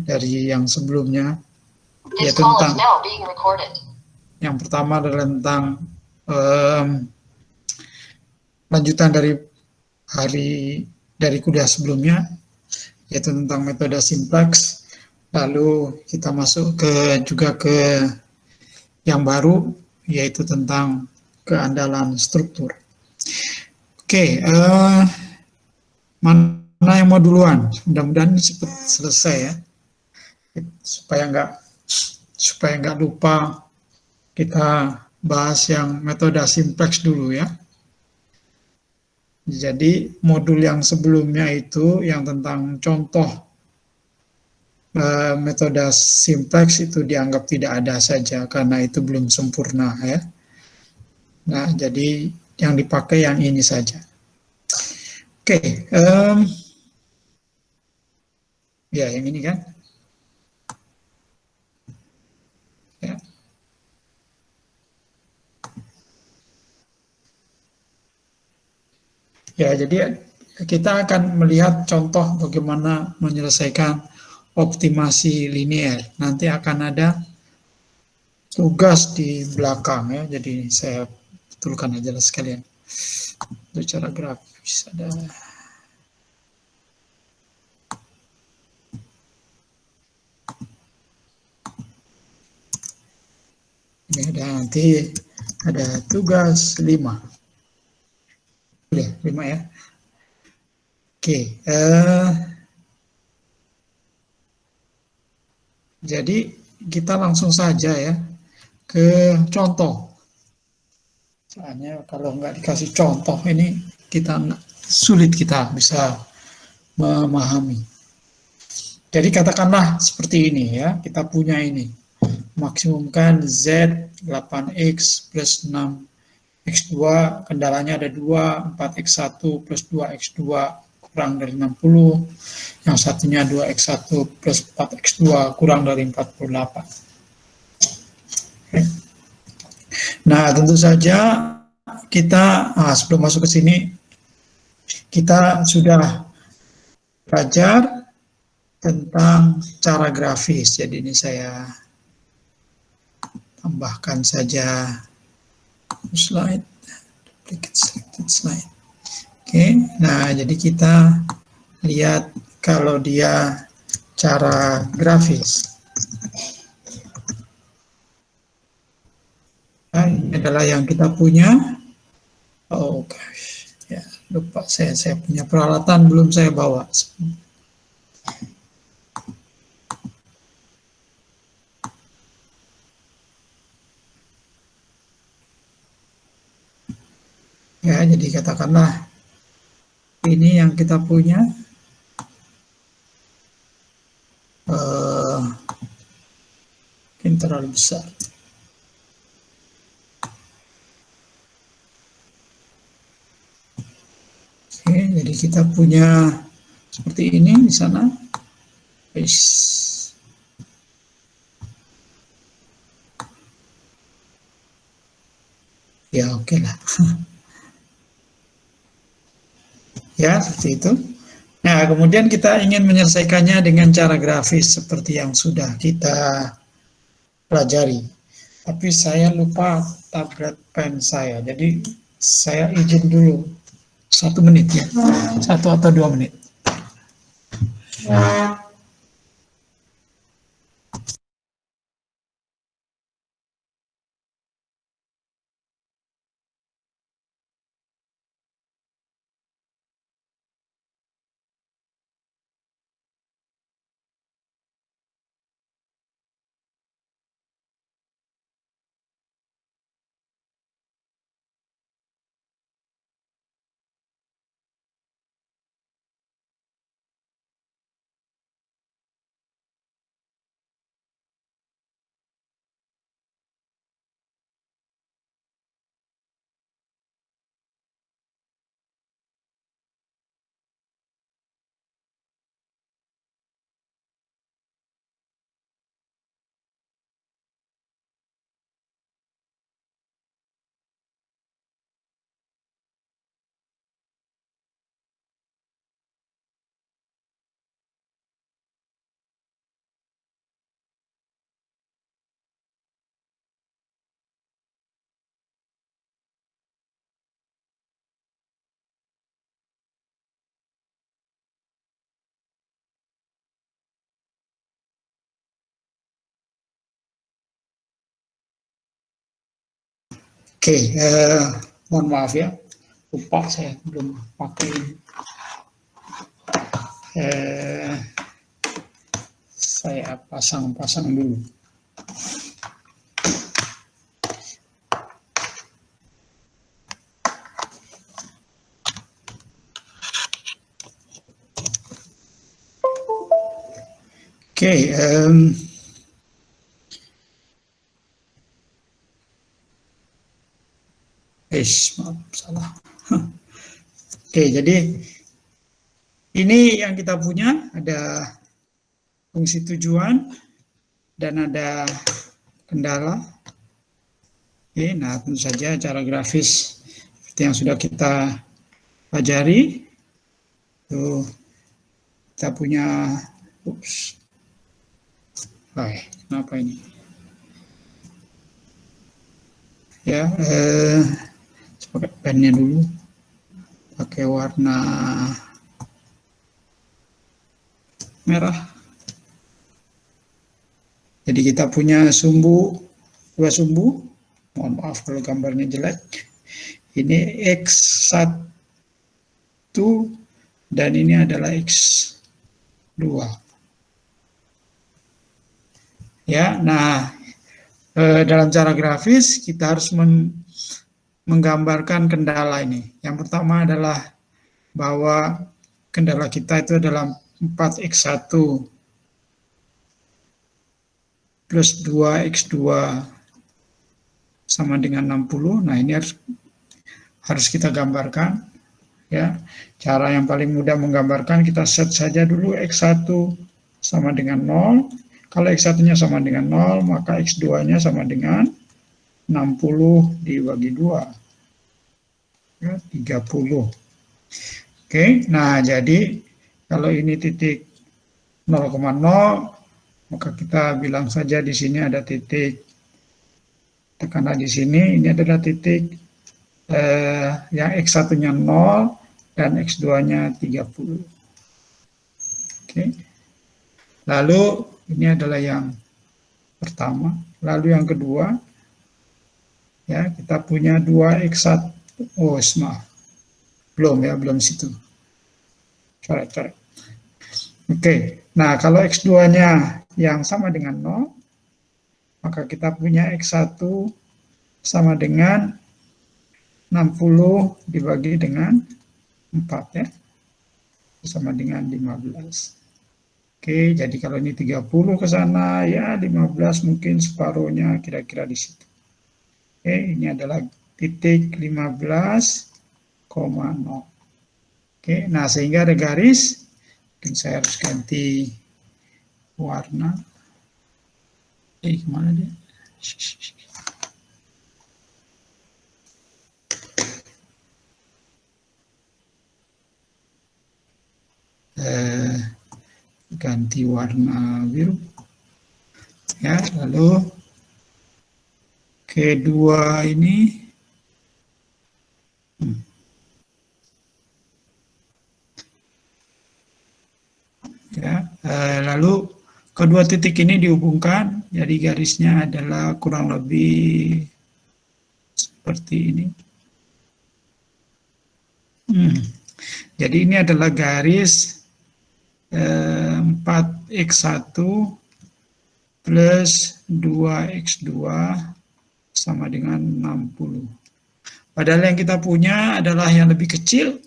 dari yang sebelumnya, yaitu tentang yang pertama adalah tentang lanjutan dari kuliah sebelumnya, yaitu tentang metode simplex. Lalu kita masuk juga ke yang baru, yaitu tentang keandalan struktur. Oke, mana yang mau duluan? Mudah-mudahan ini cepat selesai ya, supaya nggak lupa. Kita bahas yang metode simplex dulu ya. Jadi modul yang sebelumnya itu yang tentang contoh metode simplex itu dianggap tidak ada saja karena itu belum sempurna ya. Nah, jadi yang dipakai yang ini saja. Oke, ya yang ini kan. Ya. Ya, jadi kita akan melihat contoh bagaimana menyelesaikan optimasi linear. Nanti akan ada tugas di belakang ya. Jadi saya betulkan aja lah sekalian. Untuk cara grafis ada. Ini ada nanti ada tugas 5. Udah 5 ya. Oke. Jadi kita langsung saja ya ke contoh. Soalnya kalau nggak dikasih contoh ini sulit kita bisa memahami. Jadi katakanlah seperti ini ya, kita punya ini. Maksimumkan Z 8X plus 6X2, kendalanya ada 2, 4X1 plus 2X2 kurang dari 60, yang satunya 2X1 plus 4X2 kurang dari 48. Nah, tentu saja kita sebelum masuk ke sini kita sudah belajar tentang cara grafis. Jadi ini saya tambahkan saja slide, duplicate selected slide. Oke, nah jadi kita lihat kalau dia cara grafis. Nah, ini adalah yang kita punya. Oh gosh, ya lupa saya punya peralatan belum saya bawa. Ya, jadi katakanlah ini yang kita punya. Mungkin terlalu besar. Oke, jadi kita punya seperti ini di sana. Ya, oke lah. Ya, seperti itu. Nah, kemudian kita ingin menyelesaikannya dengan cara grafis seperti yang sudah kita pelajari. Tapi saya lupa tablet pen saya. Jadi saya izin dulu 1 menit ya. 1 atau 2 menit. Oke, mohon maaf ya, lupa saya belum pakai. Saya pasang dulu. Oke, maaf salah. Oke, jadi ini yang kita punya, ada fungsi tujuan dan ada kendala. Oke, nah tentu saja cara grafis seperti yang sudah kita pelajari. Tuh, kita punya, kenapa ini? Ya, pakai pennya dulu, pakai warna merah. Jadi kita punya dua sumbu, mohon maaf kalau gambarnya jelek. Ini X1 dan ini adalah X2. Ya, nah dalam cara grafis kita harus menggambarkan kendala ini. Yang pertama adalah bahwa kendala kita itu adalah 4X1 plus 2X2 sama dengan 60. Nah, ini harus kita gambarkan. Ya, cara yang paling mudah menggambarkan, kita set saja dulu X1 sama dengan 0. Kalau X1-nya sama dengan 0, maka X2-nya sama dengan 60 dibagi 2. Ya, 30. Oke, nah jadi kalau ini titik 0,0, maka kita bilang saja di sini ada titik, tekanlah di sini, ini adalah titik yang X1-nya 0 dan X2-nya 30. Oke. Lalu ini adalah yang pertama. Lalu yang kedua, ya kita punya 2X1. Oh, maaf. Belum situ. Coret. Oke. Nah, kalau X2-nya yang sama dengan 0, maka kita punya X1 sama dengan 60 dibagi dengan 4 ya. Sama dengan 15. Oke, jadi kalau ini 30 ke sana, ya 15 mungkin separuhnya kira-kira di situ. Oke, ini adalah titik 15,0. Oke, nah sehingga ada garis, mungkin saya harus ganti warna. Kemana dia? Ganti warna biru. Ya, lalu kedua ini ya, lalu kedua titik ini dihubungkan, jadi garisnya adalah kurang lebih seperti ini. Jadi ini adalah garis 4X1 plus 2X2 sama dengan 60. Padahal yang kita punya adalah yang lebih kecil,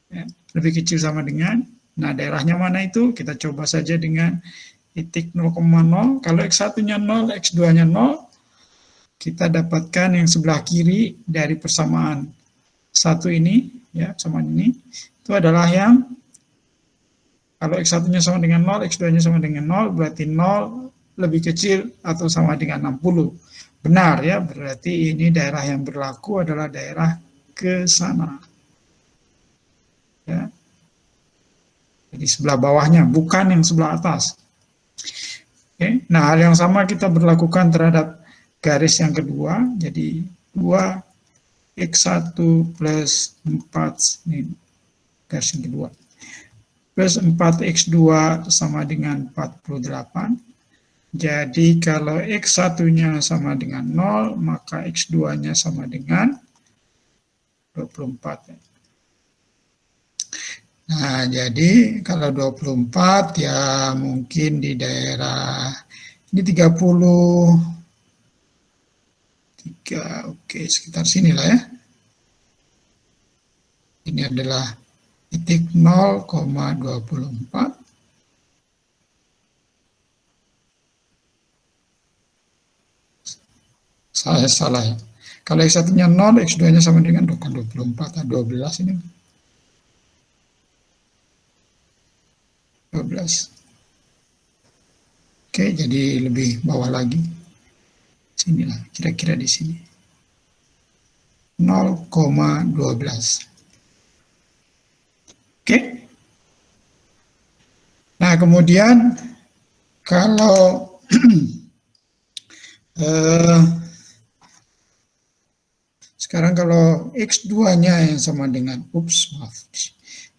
ya, lebih kecil sama dengan, nah daerahnya mana itu? Kita coba saja dengan titik 0,0. Kalau X1-nya 0, X2-nya 0, kita dapatkan yang sebelah kiri dari persamaan satu ini, ya, sama ini, itu adalah yang kalau X1-nya sama dengan 0, X2-nya sama dengan 0, berarti 0 lebih kecil atau sama dengan 60. Benar ya, berarti ini daerah yang berlaku adalah daerah ke sana. Ya. Jadi sebelah bawahnya, bukan yang sebelah atas. Oke. Nah, hal yang sama kita berlakukan terhadap garis yang kedua, jadi 2X1 plus 4, ini garis yang kedua, plus 4X2 sama dengan 48, Jadi kalau X1-nya sama dengan 0, maka X2-nya sama dengan 24. Nah, jadi kalau 24 ya mungkin di daerah ini 33, oke, sekitar sinilah ya. Ini adalah titik 0,24. Saya salah ya. Kalau X1-nya 0, X2-nya sama dengan 24, 12 ini. 12. Oke, jadi lebih bawah lagi. Sinilah, kira-kira di sini. 0,12. Oke. Nah, kemudian kalau sekarang kalau X2-nya yang sama dengan,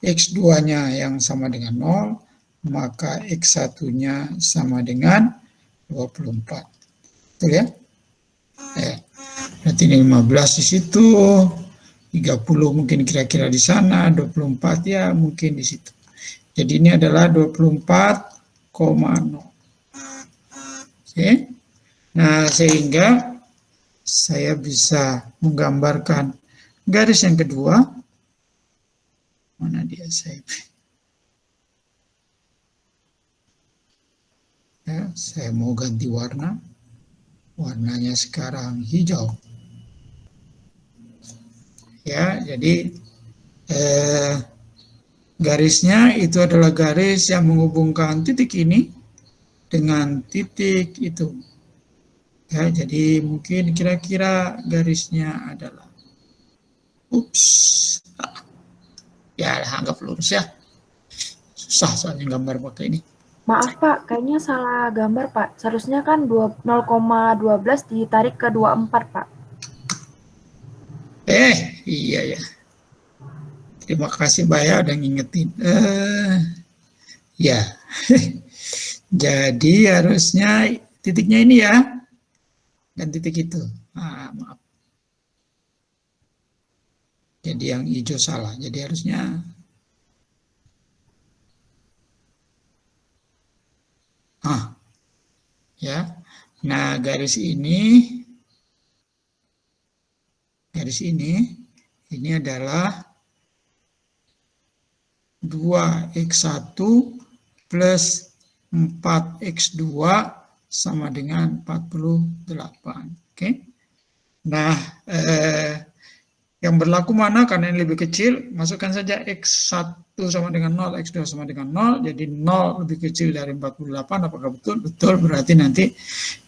X2-nya yang sama dengan 0, maka X1-nya sama dengan 24. Betul ya? Berarti ini 15 di situ, 30 mungkin kira-kira di sana, 24 ya mungkin di situ. Jadi ini adalah 24,0. Oke. Nah, sehingga saya bisa menggambarkan garis yang kedua. Mana dia saya? Ya, saya mau ganti warna. Warnanya sekarang hijau. Ya, jadi garisnya itu adalah garis yang menghubungkan titik ini dengan titik itu. Ya, jadi mungkin kira-kira garisnya adalah, ya anggap lurus ya. Susah soalnya gambar pakai ini. Maaf Pak, kayaknya salah gambar Pak. Seharusnya kan 0,12 ditarik ke 24 Pak. Iya ya. Terima kasih Mbak ya udah ngingetin. Ya. Jadi harusnya titiknya ini ya. Dan titik itu. Maaf. Jadi yang hijau salah. Jadi harusnya ya. Nah, garis ini adalah 2x1 plus 4x2 sama dengan 48. Oke. Nah, yang berlaku mana? Karena ini lebih kecil, masukkan saja x1 sama dengan 0, x2 sama dengan 0, jadi 0 lebih kecil dari 48, apakah betul? Betul, berarti nanti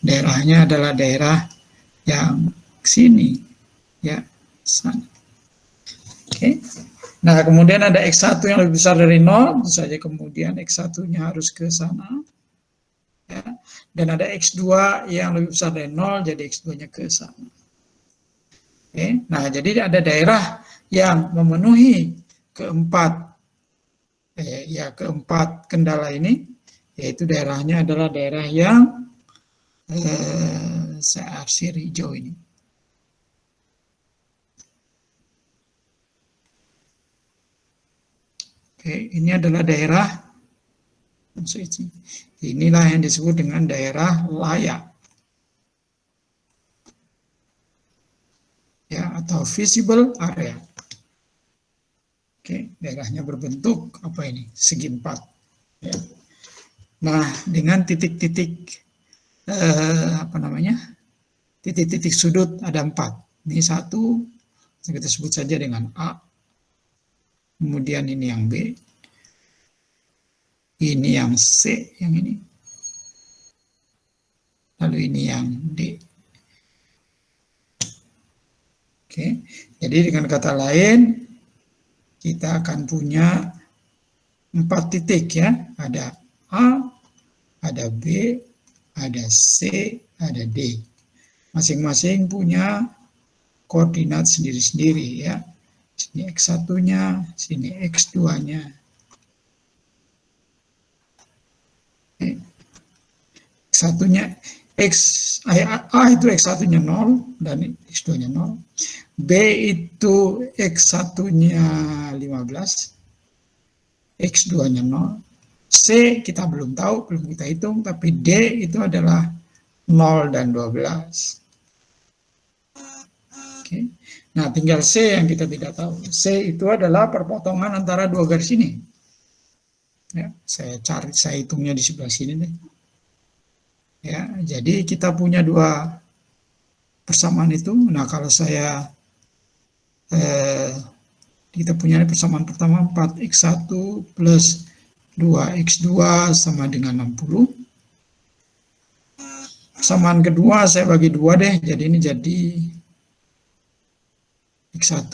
daerahnya adalah daerah yang sini, ya, sana. Oke. Nah, kemudian ada x1 yang lebih besar dari 0, tentu saja kemudian x1-nya harus ke sana. Ya. Dan ada x2 yang lebih besar dari 0, jadi x2-nya ke sana. Oke. Nah, jadi ada daerah yang memenuhi keempat kendala ini, yaitu daerahnya adalah daerah yang saya arsir hijau ini. Oke, ini adalah daerah, inilah yang disebut dengan daerah layak. Ya, atau visible area. Oke, daerahnya berbentuk apa ini? Segi empat. Ya. Nah, dengan titik-titik titik-titik sudut ada 4. Ini 1, kita sebut saja dengan A. Kemudian ini yang B. Ini yang C, yang ini. Lalu ini yang D. Oke, jadi dengan kata lain, kita akan punya 4 titik ya. Ada A, ada B, ada C, ada D. Masing-masing punya koordinat sendiri-sendiri ya. Sini X1-nya, sini X2-nya. X1-nya A itu X1-nya 0 dan X2-nya 0. B itu X1-nya 15, X2-nya 0. C kita belum tahu, belum kita hitung, tapi D itu adalah 0 dan 12. Oke. Nah, tinggal C yang kita tidak tahu. C itu adalah perpotongan antara dua garis ini. Ya, saya hitungnya di sebelah sini deh. Ya, jadi kita punya dua persamaan itu. Nah, kalau kita punya persamaan pertama 4x1 plus 2x2 sama dengan 60. Persamaan kedua saya bagi 2 deh, jadi ini jadi x1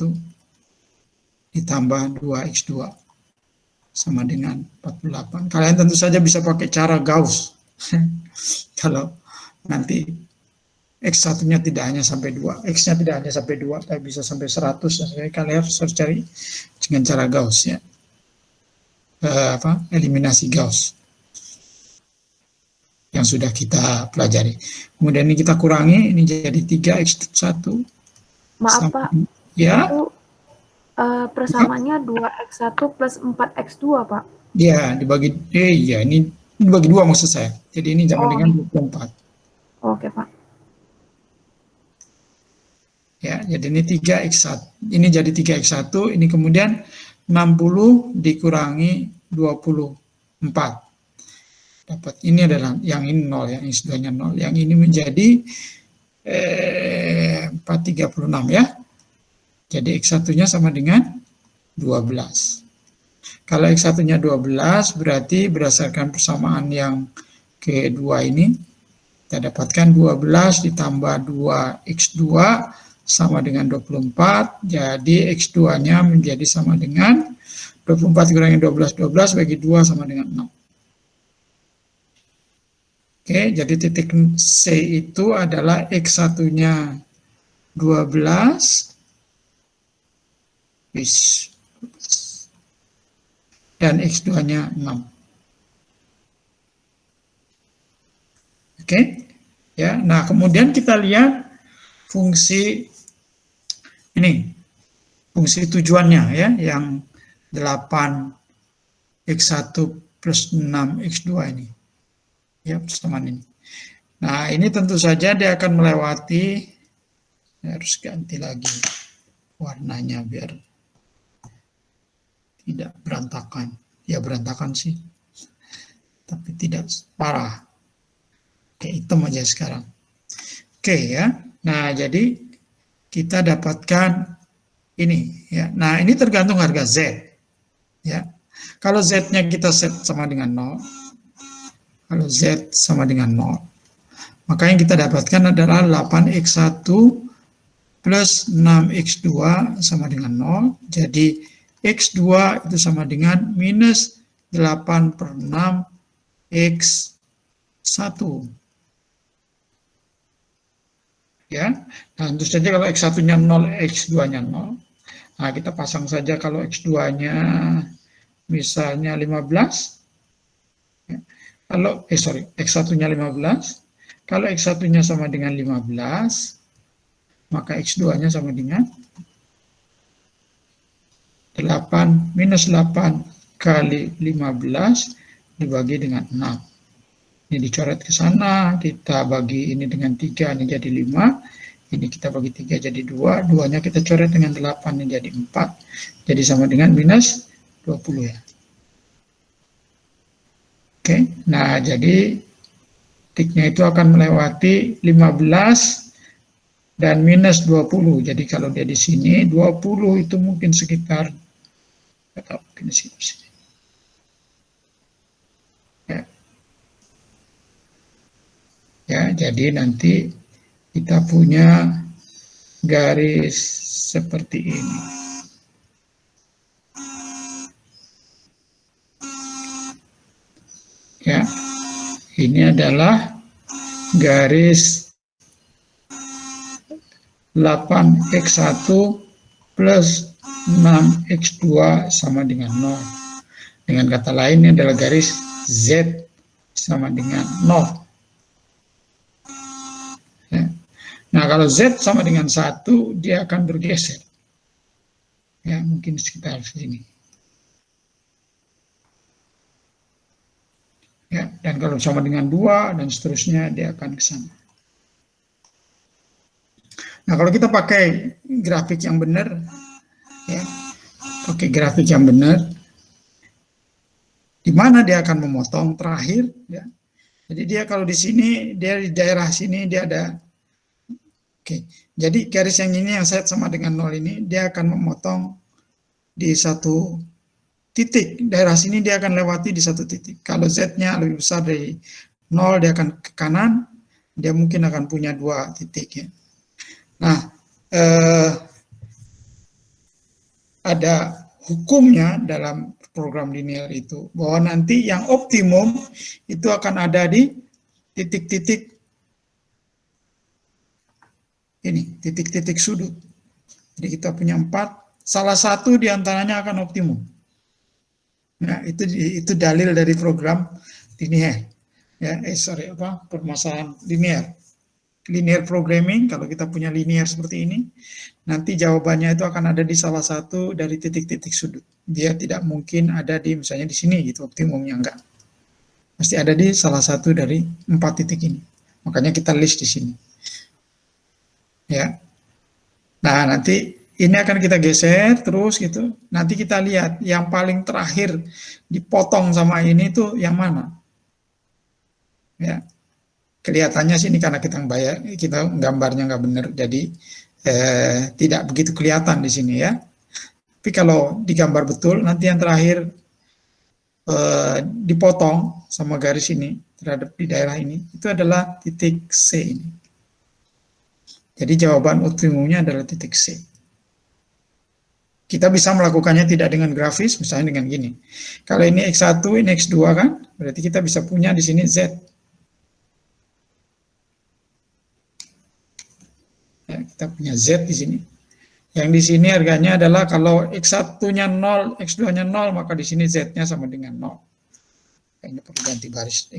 ditambah 2x2 sama dengan 48. Kalian tentu saja bisa pakai cara Gauss. Kalau nanti X1-nya tidak hanya sampai 2, X-nya tidak hanya sampai 2, tapi bisa sampai 100. Jadi kalian harus cari dengan cara Gauss ya. Eliminasi Gauss yang sudah kita pelajari. Kemudian ini kita kurangi, ini jadi 3x1. Maaf Pak, ya. Itu persamaannya 2x1 plus 4x2 Pak. Ya, dibagi, ini dibagi 2 maksud saya. Jadi ini sama dengan 24. Oke Pak. Ya, jadi ini 3x1. Ini jadi 3x1, ini kemudian 60 dikurangi 24. Dapat, ini adalah yang ini 0, yang X2-nya 0. Yang ini menjadi 436 ya. Jadi X1-nya sama dengan 12. Kalau X1-nya 12, berarti berdasarkan persamaan yang kedua ini, kita dapatkan 12 ditambah 2x2 sama dengan 24, jadi X2-nya menjadi sama dengan 24 kurangi 12, 12 bagi 2 sama dengan 6. Oke, jadi titik C itu adalah X1-nya 12, dan X2-nya 6. Oke, ya. Nah, kemudian kita lihat fungsi ini, fungsi tujuannya ya, yang 8x1 plus 6x2 ini. Ya, persamaan ini. Nah, ini tentu saja dia akan melewati, saya harus ganti lagi warnanya biar tidak berantakan. Ya, berantakan sih, tapi tidak parah. Kayak hitam aja sekarang. Oke ya. Nah, jadi kita dapatkan ini ya. Nah, ini tergantung harga Z. Ya. Kalau Z-nya kita set sama dengan 0. Kalau Z sama dengan 0. Maka yang kita dapatkan adalah 8x1 plus 6x2 sama dengan 0. Jadi x2 itu sama dengan minus 8 per 6 x1. Ya, nah tentu saja kalau x1-nya 0, x2-nya 0. Nah, kita pasang saja kalau x2-nya misalnya 15. Ya. Kalau x1-nya 15. Kalau x1-nya sama dengan 15, maka x2-nya sama dengan 8 minus 8 kali 15 dibagi dengan 6. Ini dicoret ke sana, kita bagi ini dengan 3, ini jadi 5. Ini kita bagi 3 jadi 2, 2-nya kita coret dengan 8, ini jadi 4. Jadi sama dengan minus 20 ya. Oke, nah jadi tiknya itu akan melewati 15 dan minus 20. Jadi kalau dia di sini, 20 itu mungkin sekitar, atau mungkin di sini. Ya, jadi nanti kita punya garis seperti ini. Ya, ini adalah garis 8x1 plus 6x2 sama dengan 0. Dengan kata lain, ini adalah garis Z sama dengan 0. Nah, kalau Z sama dengan 1, dia akan bergeser. Ya, mungkin sekitar sini. Ya, dan kalau sama dengan 2 dan seterusnya, dia akan ke sana. Nah, kalau kita pakai grafik yang benar, ya, pakai grafik yang benar, di mana dia akan memotong terakhir, ya. Jadi dia kalau di sini, dia di daerah sini dia ada. Oke, jadi garis yang ini yang Z sama dengan 0 ini, dia akan memotong di satu titik. Daerah sini dia akan lewati di satu titik. Kalau Z-nya lebih besar dari 0, dia akan ke kanan, dia mungkin akan punya 2 titik. Ya. Nah, ada hukumnya dalam program linear itu, bahwa nanti yang optimum itu akan ada di titik-titik ini, titik-titik sudut. Jadi kita punya 4, salah satu diantaranya akan optimum. Nah, itu dalil dari program linear. Ya, permasalahan linear. Linear programming, kalau kita punya linear seperti ini, nanti jawabannya itu akan ada di salah satu dari titik-titik sudut. Dia tidak mungkin ada di misalnya di sini gitu, optimumnya enggak. Pasti ada di salah satu dari 4 titik ini. Makanya kita list di sini. Ya. Nah, nanti ini akan kita geser terus gitu. Nanti kita lihat yang paling terakhir dipotong sama ini tuh yang mana. Ya. Kelihatannya sih ini karena kita gambarnya nggak benar, jadi tidak begitu kelihatan di sini ya. Tapi kalau digambar betul, nanti yang terakhir dipotong sama garis ini terhadap di daerah ini, itu adalah titik C ini. Jadi jawaban optimumnya adalah titik C. Kita bisa melakukannya tidak dengan grafis, misalnya dengan gini. Kalau ini X1, ini X2 kan, berarti kita bisa punya di sini Z. Ya, kita punya Z di sini. Yang di sini harganya adalah kalau X1-nya 0, X2-nya 0, maka di sini Z-nya sama dengan 0. Ini perlu ganti baris,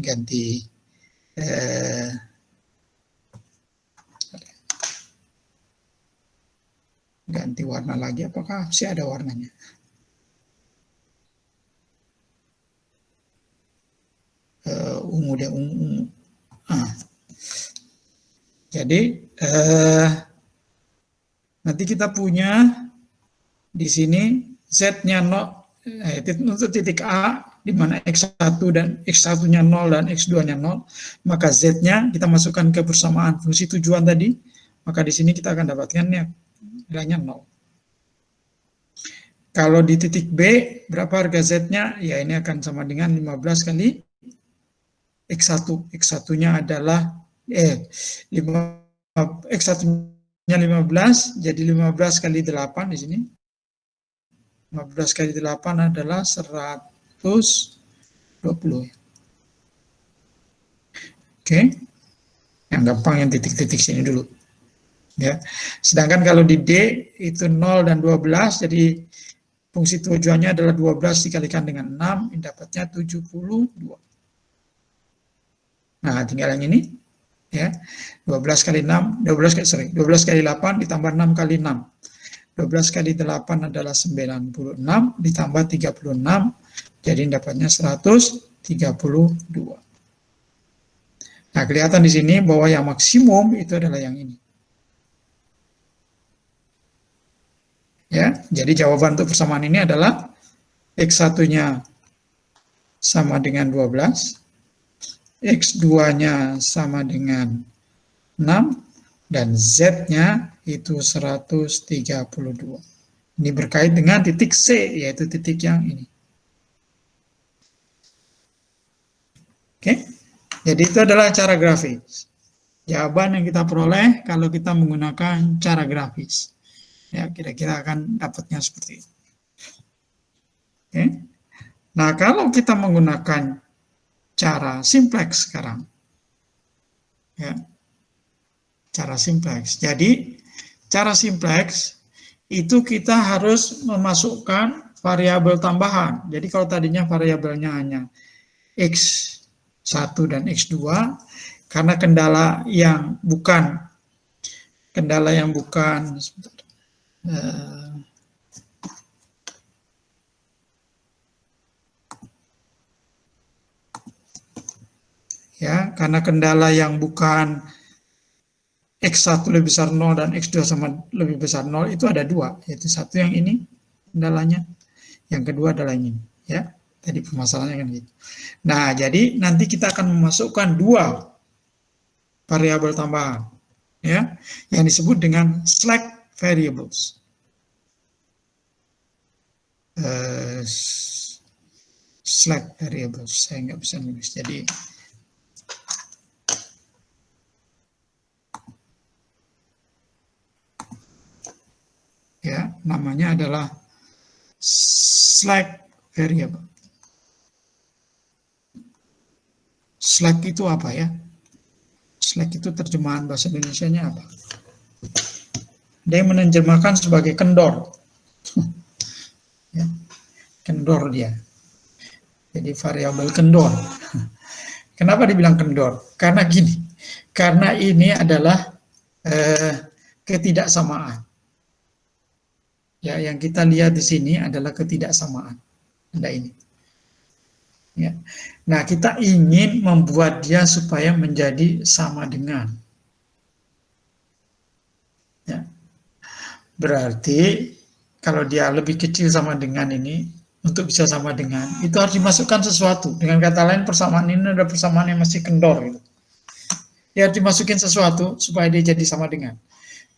ganti warna lagi, apakah sih ada warnanya? Ungu deh, ungu. Jadi nanti kita punya di sini Z-nya 0, untuk titik A, di mana X1 dan X1-nya 0 dan X2-nya 0, maka Z-nya kita masukkan ke persamaan fungsi tujuan tadi, maka di sini kita akan dapatkan nilainya 0. Kalau di titik B, berapa harga Z-nya? Ya ini akan sama dengan 15 kali X1. X1-nya adalah X1-nya 15, jadi 15 kali 8 di sini. 15 kali 8 adalah 120. Oke. Yang gampang yang titik-titik sini dulu. Ya. Sedangkan kalau di D itu 0 dan 12, jadi fungsi tujuannya adalah 12 dikalikan dengan 6, dapatnya 72. Nah, tinggal yang ini. Ya, 12 kali 8 ditambah 6 kali 6. 12 kali 8 adalah 96, ditambah 36, jadi dapatnya 132. Nah, kelihatan di sini bahwa yang maksimum itu adalah yang ini. Ya, jadi jawaban untuk persamaan ini adalah X1-nya sama dengan 12, X2-nya sama dengan 6, dan Z-nya itu 132. Ini berkait dengan titik C, yaitu titik yang ini. Oke, jadi itu adalah cara grafis. Jawaban yang kita peroleh kalau kita menggunakan cara grafis. Ya, kira-kira akan dapatnya seperti itu. Oke. Nah, kalau kita menggunakan cara simplex sekarang, ya, cara simplex. Jadi, cara simplex itu kita harus memasukkan variabel tambahan. Jadi, kalau tadinya variabelnya hanya X1 dan X2, karena kendala yang bukan kendala yang bukan ya, karena kendala yang bukan X1 lebih besar 0 dan X2 sama lebih besar 0 itu ada dua, yaitu satu yang ini kendalanya, yang kedua adalah yang ini, ya. Tadi permasalahannya kan gitu. Nah, jadi nanti kita akan memasukkan dua variabel tambahan, ya, yang disebut dengan slack variables. Slack variables, saya nggak bisa nulis, jadi ya, namanya adalah slack variable. Slack itu apa ya? Slack itu terjemahan bahasa Indonesianya apa? Dia menerjemahkan sebagai kendor. Ya, kendor dia. Jadi variabel kendor. Kenapa dibilang kendor? Karena gini, karena ini adalah ketidaksamaan. Ya, yang kita lihat di sini adalah ketidaksamaan. Ada ini. Ya. Nah, kita ingin membuat dia supaya menjadi sama dengan. Ya. Berarti kalau dia lebih kecil sama dengan ini, untuk bisa sama dengan, itu harus dimasukkan sesuatu. Dengan kata lain, persamaan ini ada persamaan yang masih kendor. Gitu. Ya, harus dimasukin sesuatu supaya dia jadi sama dengan.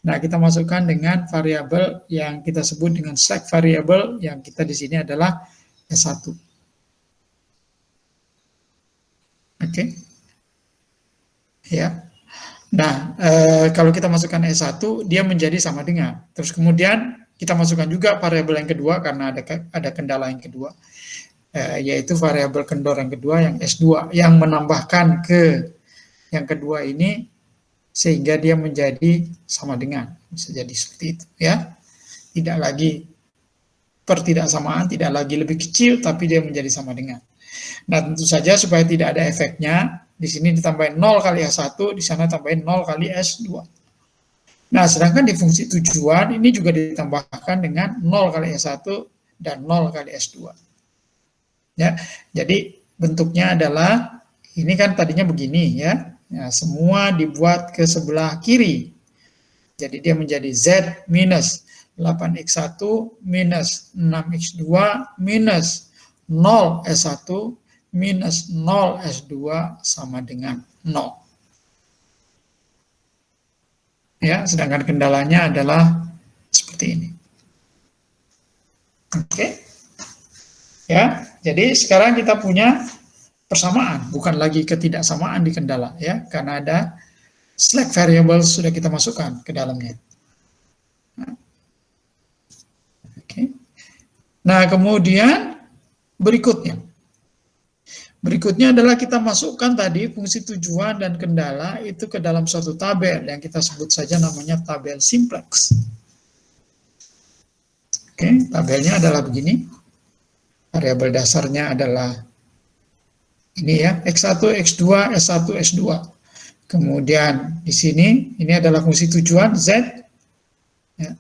Nah, kita masukkan dengan variabel yang kita sebut dengan slack variable, yang kita di sini adalah S1. Oke, ya. Nah, kalau kita masukkan S1, dia menjadi sama dengan. Terus kemudian kita masukkan juga variabel yang kedua karena ada kendala yang kedua, yaitu variabel kendor yang kedua yang S2 yang menambahkan ke yang kedua ini sehingga dia menjadi sama dengan. Bisa jadi seperti itu, ya. Tidak lagi pertidaksamaan, tidak lagi lebih kecil, tapi dia menjadi sama dengan. Nah, tentu saja supaya tidak ada efeknya, di sini ditambahin 0 kali S1, di sana tambahin 0 kali S2. Nah, sedangkan di fungsi tujuan, ini juga ditambahkan dengan 0 kali S1 dan 0 kali S2. Ya, jadi bentuknya adalah, ini kan tadinya begini ya, ya semua dibuat ke sebelah kiri. Jadi dia menjadi Z minus 8X1 minus 6X2 minus 0 S1 minus 0 S2 sama dengan 0. Ya, sedangkan kendalanya adalah seperti ini. Oke. Ya, jadi sekarang kita punya persamaan, bukan lagi ketidaksamaan di kendala ya, karena ada slack variable sudah kita masukkan ke dalamnya. Oke. Nah, kemudian berikutnya adalah kita masukkan tadi fungsi tujuan dan kendala itu ke dalam suatu tabel yang kita sebut saja namanya tabel simplex. Oke, tabelnya adalah begini. Variabel dasarnya adalah ini ya, X1, X2, S1, S2. Kemudian di sini ini adalah fungsi tujuan Z. Ya,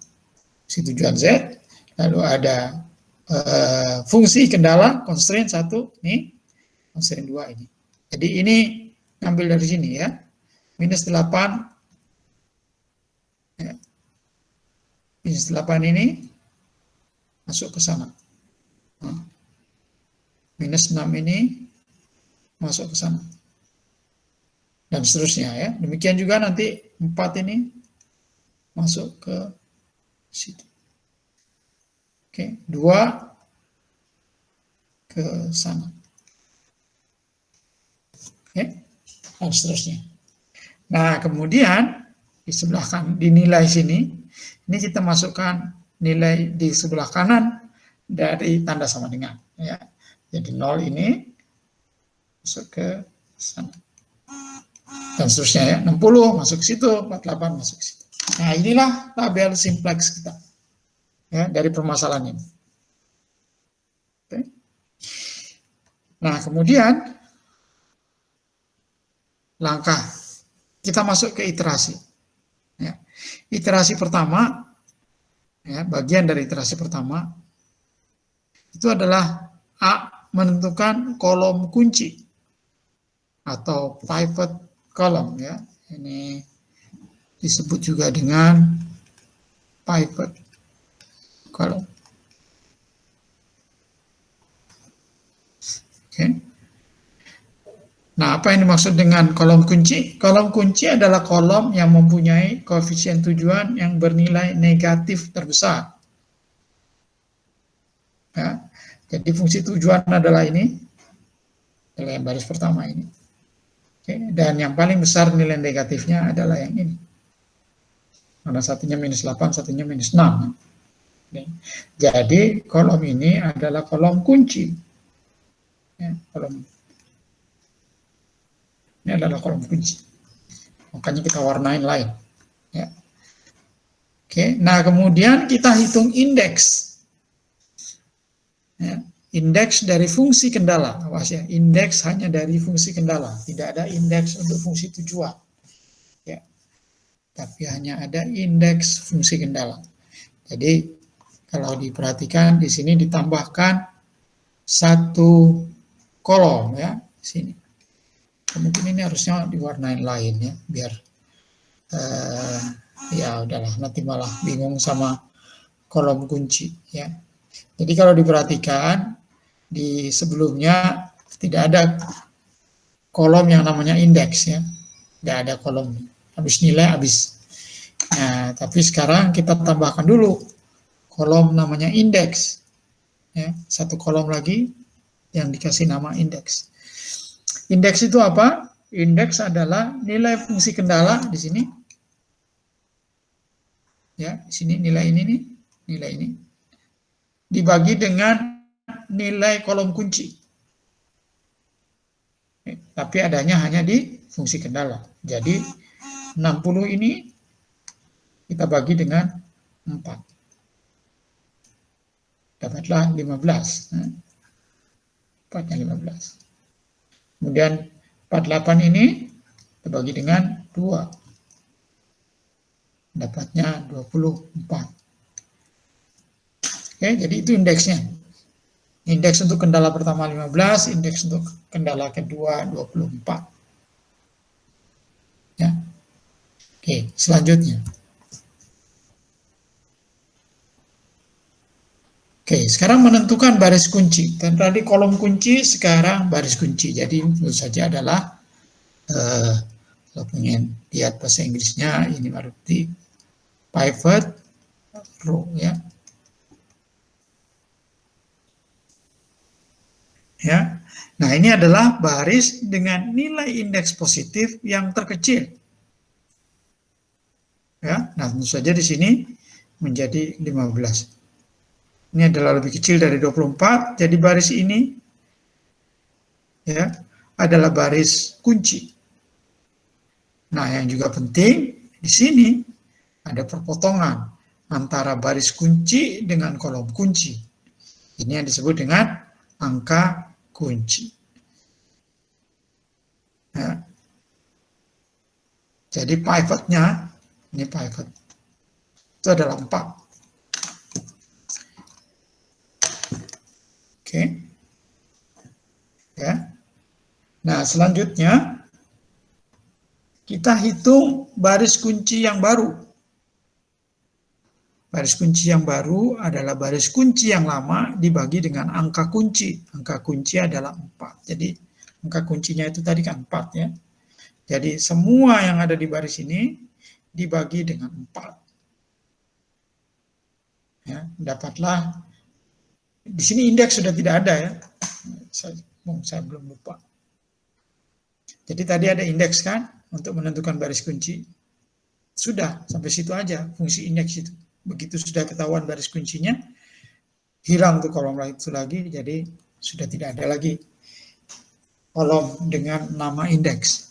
fungsi tujuan Z. Lalu ada fungsi kendala, constraint 1, ini, constraint 2 ini. Jadi ini ambil dari sini ya, minus 8, ya. Minus 8 ini masuk ke sana. Minus 6 ini masuk ke sana. Dan seterusnya ya. Demikian juga nanti 4 ini masuk ke situ. Oke, 2 ke sana. Oke, dan seterusnya. Nah, kemudian di sebelah kanan, di nilai sini, ini kita masukkan nilai di sebelah kanan dari tanda sama dengan. Ya. Jadi 0 ini masuk ke sana. Dan seterusnya ya, 60 masuk ke situ, 48 masuk ke situ. Nah, inilah tabel simplex kita. Ya, dari permasalahan ini. Oke. Nah, kemudian langkah kita masuk ke iterasi. Ya. Iterasi pertama, ya, bagian dari iterasi pertama, itu adalah A, menentukan kolom kunci atau pivot column, ya. Ini disebut juga dengan pivot column. Oke. Nah, apa yang dimaksud dengan kolom kunci? Kolom kunci adalah kolom yang mempunyai koefisien tujuan yang bernilai negatif terbesar. Ya. Jadi fungsi tujuan adalah ini, adalah yang baris pertama ini. Oke. Dan yang paling besar nilai negatifnya adalah yang ini. Karena satunya -8, satunya -6. Oke. Jadi kolom ini adalah kolom kunci. Ya, ini adalah kolom kunci. Makanya kita warnain lain. Ya. Oke, nah kemudian kita hitung indeks. Ya, indeks dari fungsi kendala. Awas ya, indeks hanya dari fungsi kendala. Tidak ada indeks untuk fungsi tujuan. Ya. Tapi hanya ada indeks fungsi kendala. Jadi kalau diperhatikan di sini ditambahkan satu kolom, ya, sini. Mungkin ini harusnya diwarnain lain, ya, biar ya udahlah, nanti malah bingung sama kolom kunci, ya. Jadi kalau diperhatikan di sebelumnya tidak ada kolom yang namanya indeks, ya, tidak ada kolom, habis nilai habis. Nah, tapi sekarang kita tambahkan dulu kolom namanya indeks, ya, satu kolom lagi yang dikasih nama indeks. Indeks itu apa? Indeks adalah nilai fungsi kendala di sini. Ya, di sini nilai ini nih, nilai ini dibagi dengan nilai kolom kunci. Tapi adanya hanya di fungsi kendala. Jadi 60 ini kita bagi dengan 4. Dapatlah 15. 4-nya 15. Kemudian 48 ini terbagi dengan 2. Dapatnya 24. Oke, jadi itu indeksnya. Indeks untuk kendala pertama 15, indeks untuk kendala kedua 24. Ya. Oke, selanjutnya. Oke, sekarang menentukan baris kunci. Dan tadi kolom kunci, sekarang baris kunci. Jadi tentu saja adalah kalau pengen lihat bahasa Inggrisnya, ini berarti pivot row, ya. Ya. Nah, ini adalah baris dengan nilai indeks positif yang terkecil. Ya, nah tentu saja di sini menjadi 15. Ini adalah lebih kecil dari 24, jadi baris ini, ya, adalah baris kunci. Nah, yang juga penting di sini ada perpotongan antara baris kunci dengan kolom kunci. Ini yang disebut dengan angka kunci. Ya. Jadi pivotnya, ini pivot, itu adalah 4. Oke. Ya. Nah, selanjutnya kita hitung baris kunci yang baru. Baris kunci yang baru adalah baris kunci yang lama dibagi dengan angka kunci. Angka kunci adalah 4. Jadi angka kuncinya itu tadi kan 4, ya. Jadi semua yang ada di baris ini dibagi dengan 4. Ya, dapatlah. Di sini indeks sudah tidak ada, ya. Saya belum lupa. Jadi tadi ada indeks kan untuk menentukan baris kunci. Sudah, sampai situ aja fungsi indeks itu. Begitu sudah ketahuan baris kuncinya, hilang tuh kolom itu lagi, jadi sudah tidak ada lagi kolom dengan nama indeks.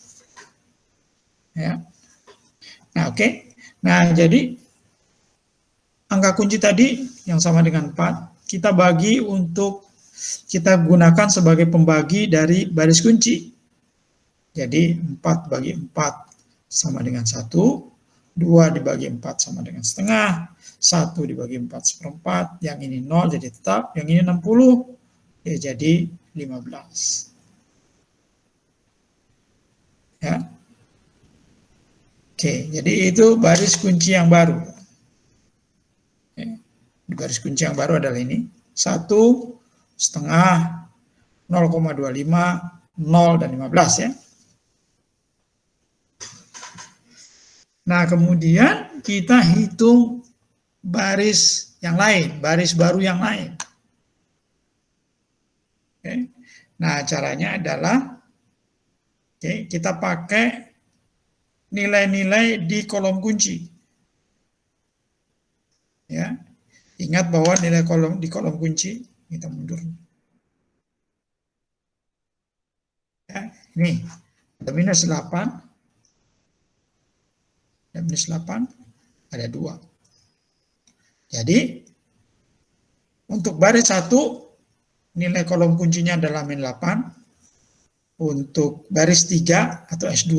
Ya. Nah, oke. Nah, jadi angka kunci tadi yang sama dengan 4, kita bagi untuk, kita gunakan sebagai pembagi dari baris kunci. Jadi 4 bagi 4 sama dengan 1, 2 dibagi 4 sama dengan setengah, 1 dibagi 4/4, yang ini 0 jadi tetap, yang ini 60, ya jadi 15. Ya. Oke, jadi itu baris kunci yang baru. Ya. Baris kunci yang baru adalah ini, 1, setengah, 0,25, 0, dan 15 ya. Nah, kemudian kita hitung baris yang lain, baris baru yang lain. Oke. Nah, caranya adalah kita pakai nilai-nilai di kolom kunci. Ya. Ingat bahwa nilai di kolom kunci, kita mundur. Ya, ini ada -8, ada -8, ada 2. Jadi untuk baris 1 nilai kolom kuncinya adalah -8. Untuk baris 3 atau S2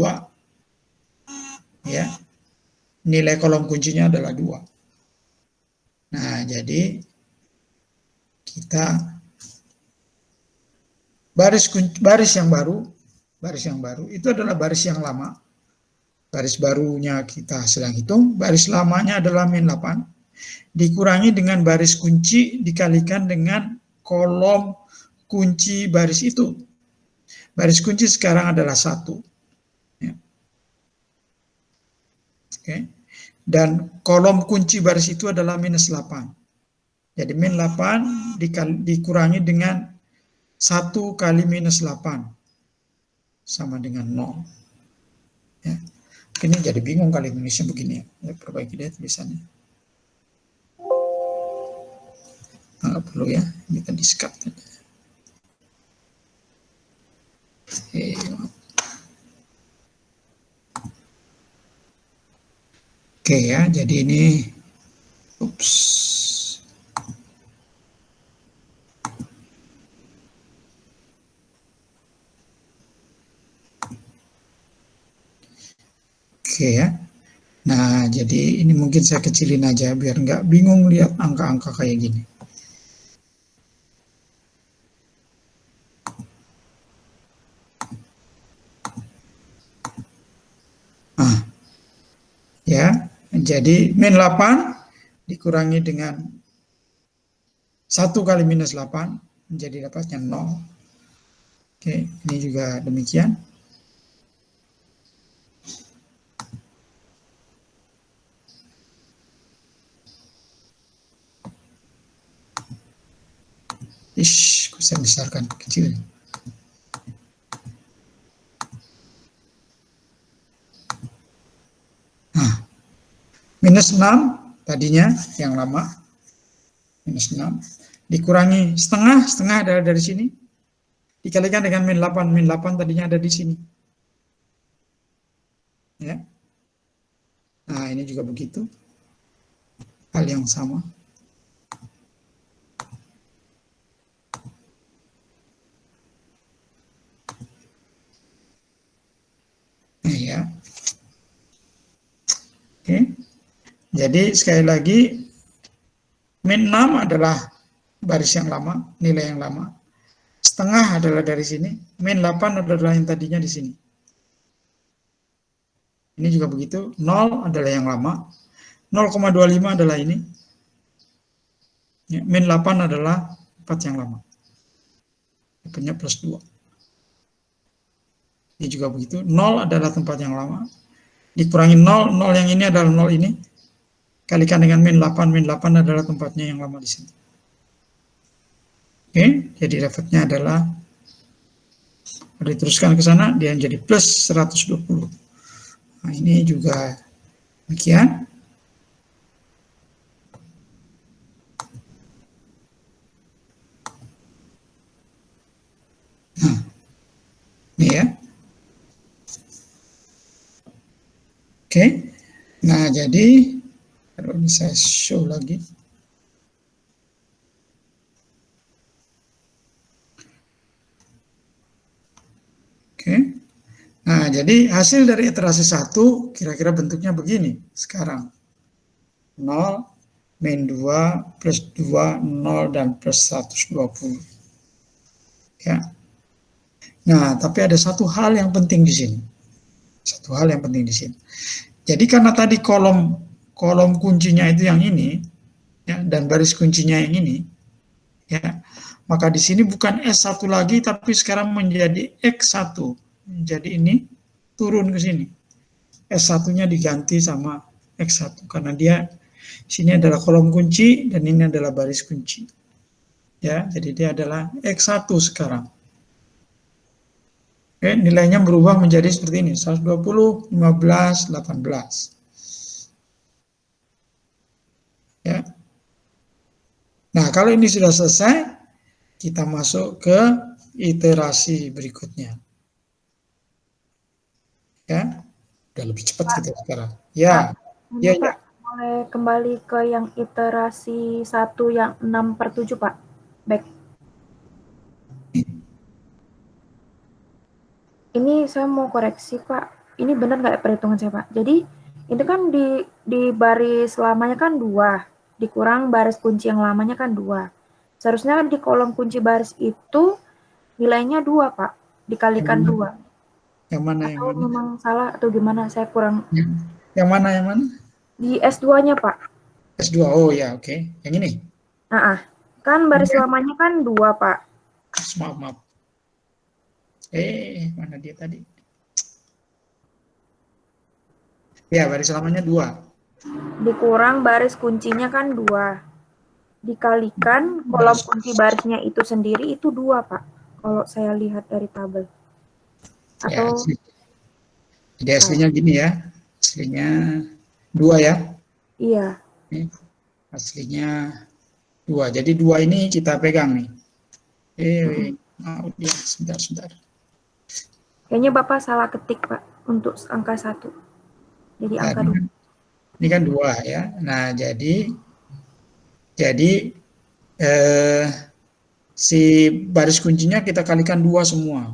ya, nilai kolom kuncinya adalah 2. Nah, jadi kita baris yang baru itu adalah baris yang lama. Baris barunya kita sedang hitung, baris lamanya adalah -8 dikurangi dengan baris kunci dikalikan dengan kolom kunci baris itu. Baris kunci sekarang adalah 1. Ya. Oke. Dan kolom kunci baris itu adalah -8. Jadi -8 dikurangi dengan 1 kali -8 sama dengan 0. Ya. Ini jadi bingung kali Indonesia begini ya. Perbaiki deh tulisannya. Nggak perlu ya, kita di-skat. Oke ya, jadi ini Oke ya. Nah, jadi ini mungkin saya kecilin aja biar nggak bingung lihat angka-angka kayak gini. Nah, ya, jadi -8 dikurangi dengan 1 kali -8 menjadi dapatnya 0. Oke, ini juga demikian. Saya besarkan kecil. Nah, -6 tadinya yang lama, -6 dikurangi setengah adalah dari sini, dikalikan dengan -8 tadinya ada di sini. Ya. Nah, ini juga begitu. Hal yang sama. Nah, ya. Oke. Jadi sekali lagi -6 adalah baris yang lama, nilai yang lama. Setengah adalah dari sini, -8 adalah yang tadinya di sini. Ini juga begitu, 0 adalah yang lama, 0,25 adalah ini, ya, -8 adalah 4 yang lama. Punya +2. Ini juga begitu, 0 adalah tempat yang lama, dikurangi 0, 0 yang ini adalah 0 ini, kalikan dengan -8 adalah tempatnya yang lama di sini. Oke, jadi dapatnya adalah, diteruskan ke sana, dia jadi +120. Nah, ini juga demikian. Nah, ini ya. Oke, nah jadi kalau ini saya show lagi. Oke, Nah, jadi hasil dari iterasi 1 kira-kira bentuknya begini sekarang. 0, min 2, plus 2, 0, dan plus 120. Ya. Nah, tapi ada satu hal yang penting di sini. Satu hal yang penting di sini. Jadi karena tadi kolom kuncinya itu yang ini, ya, dan baris kuncinya yang ini, ya, maka di sini bukan S1 lagi, tapi sekarang menjadi X1. Jadi ini turun ke sini. S1-nya diganti sama X1 karena dia sini adalah kolom kunci dan ini adalah baris kunci. Ya, jadi dia adalah X1 sekarang. Oke, nilainya berubah menjadi seperti ini, 120, 15, 18. Ya. Nah, kalau ini sudah selesai, kita masuk ke iterasi berikutnya. Ya, udah lebih cepat kita sekarang. Ya, ya, ya. Boleh kembali ke yang iterasi 1 yang 6/7, Pak. Baik. Ini saya mau koreksi, Pak. Ini benar nggak perhitungan saya, Pak? Jadi, itu kan di baris lamanya kan 2, dikurang baris kunci yang lamanya kan 2. Seharusnya di kolom kunci baris itu nilainya 2, Pak. Dikalikan 2. Yang mana? Atau memang salah atau gimana? Saya kurang. Yang mana? Yang mana? Di S2-nya, Pak. S2, oh ya, oke. Yang ini? Kan baris lamanya kan 2, Pak. Maaf. Mana dia tadi? Ya, baris lamanya 2. Dikurang baris kuncinya kan 2. Dikalikan kolom kunci barisnya itu sendiri itu 2, Pak. Kalau saya lihat dari tabel. Atau ya, jadi aslinya gini ya. Aslinya 2 ya. Iya. Aslinya 2. Jadi 2 ini kita pegang nih. Dia sebentar. Kayaknya Bapak salah ketik, Pak, untuk angka 1. Jadi angka 2. Ini kan 2 ya. Nah, jadi si baris kuncinya kita kalikan 2 semua.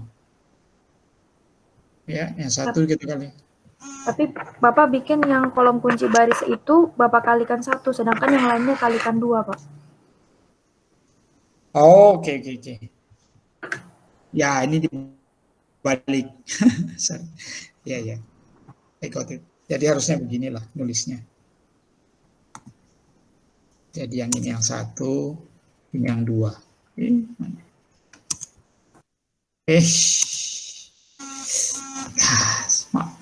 Ya, yang 1 kita kali. Tapi Bapak bikin yang kolom kunci baris itu Bapak kalikan 1, sedangkan yang lainnya kalikan 2, Pak. Oh, oke. Ya, ini dibalik. Ya. I got it. Jadi harusnya beginilah nulisnya. Jadi yang ini yang 1, ini yang 2. Maaf.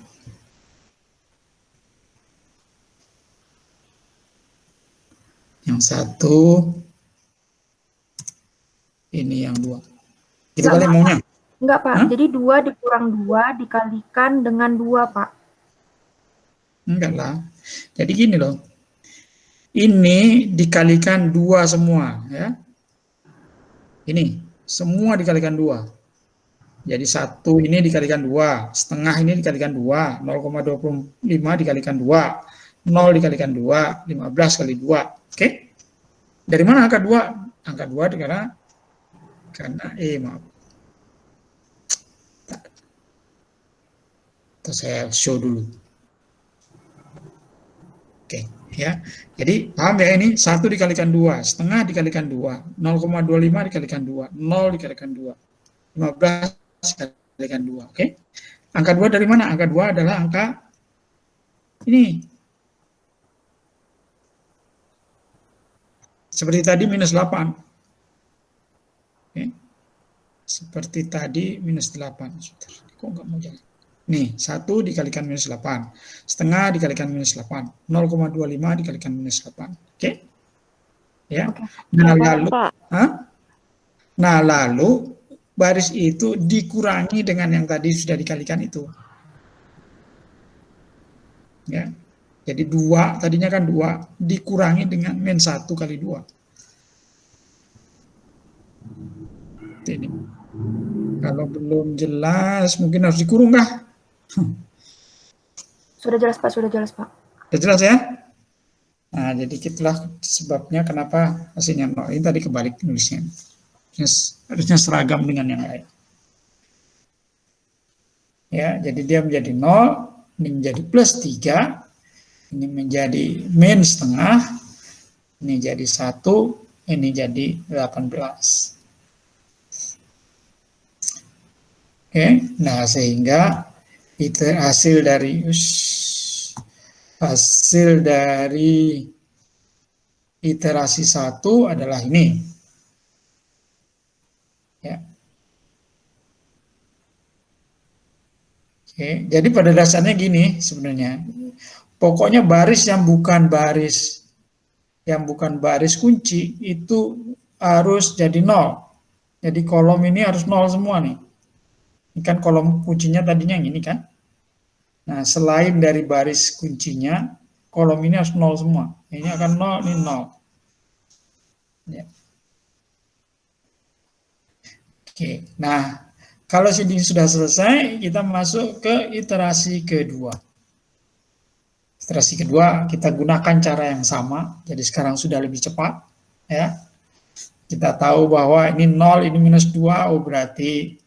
Yang 1, ini yang 2. Itu kali maunya? Enggak, Pak. Jadi 2 dikurang 2 dikalikan dengan 2, Pak. Enggak lah. Jadi gini loh. Ini dikalikan 2 semua, ya. Ini semua dikalikan 2. Jadi 1 ini dikalikan 2, setengah ini dikalikan 2, 0,25 dikalikan 2, 0 dikalikan 2, 15 kali 2. Oke? Dari mana angka 2? Angka 2 karena maaf. Terus saya show dulu. Oke, ya. Jadi paham ya ini 1 dikalikan 2, setengah dikalikan 2, 0,25 dikalikan 2, 0 dikalikan 2, 15 dikalikan 2. Oke. Angka 2 dari mana? Angka 2 adalah angka ini. Seperti tadi minus 8. Oke. Seperti tadi minus 8. Kok nggak mau jalan? Nih, 1 dikalikan minus 8. Setengah dikalikan minus 8. 0,25 dikalikan minus 8. Oke? Ya. Nah, lalu baris itu dikurangi dengan yang tadi sudah dikalikan itu. Ya. Jadi 2, tadinya kan 2, dikurangi dengan min 1 kali 2. Ini. Kalau belum jelas, mungkin harus dikurung kah? Sudah jelas, Pak. Sudah jelas ya? Nah, jadi itulah sebabnya kenapa hasilnya 0. Ini tadi kebalik nulisnya. Harusnya seragam dengan yang lain. Ya, jadi dia menjadi 0, ini menjadi plus 3, ini menjadi min setengah, ini jadi 1, ini jadi 18. Oke, nah sehingga itu hasil dari iterasi 1 adalah ini. Ya. Oke, jadi pada dasarnya gini sebenarnya. Pokoknya baris yang bukan baris kunci itu harus jadi 0. Jadi kolom ini harus 0 semua nih. Ini kan kolom kuncinya tadinya yang ini kan. Nah, selain dari baris kuncinya, kolom ini harus 0 semua. Ini akan 0, ini 0. Ya. Oke, nah kalau ini sudah selesai, kita masuk ke iterasi kedua. Iterasi kedua, kita gunakan cara yang sama, jadi sekarang sudah lebih cepat. Ya. Kita tahu bahwa ini 0, ini minus 2, oh berarti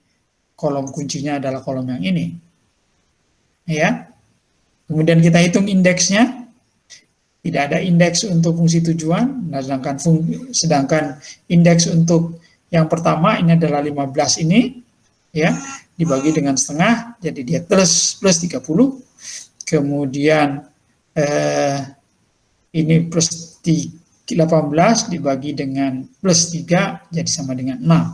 kolom kuncinya adalah kolom yang ini. Ya. Kemudian kita hitung indeksnya. Tidak ada indeks untuk fungsi tujuan, nah, sedangkan indeks untuk yang pertama ini adalah 15 ini, ya, dibagi dengan setengah, jadi dia plus 30. Kemudian ini plus 18 dibagi dengan plus 3, jadi sama dengan 6.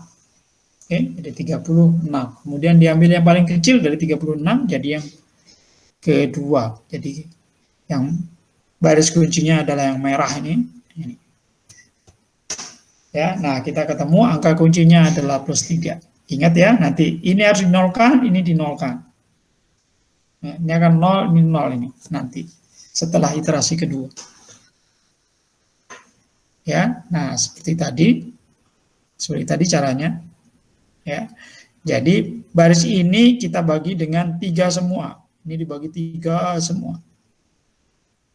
Oke, jadi 36. Kemudian diambil yang paling kecil dari 36, jadi yang kedua. Jadi yang baris kuncinya adalah yang merah ini. Ya, nah kita ketemu angka kuncinya adalah plus 3. Ingat ya, nanti ini harus dinolkan, ini dinolkan. Nah, ini akan 0, ini 0 ini nanti setelah iterasi kedua. Ya, nah seperti tadi caranya. Ya, jadi baris ini kita bagi dengan 3 semua. Ini dibagi 3 semua.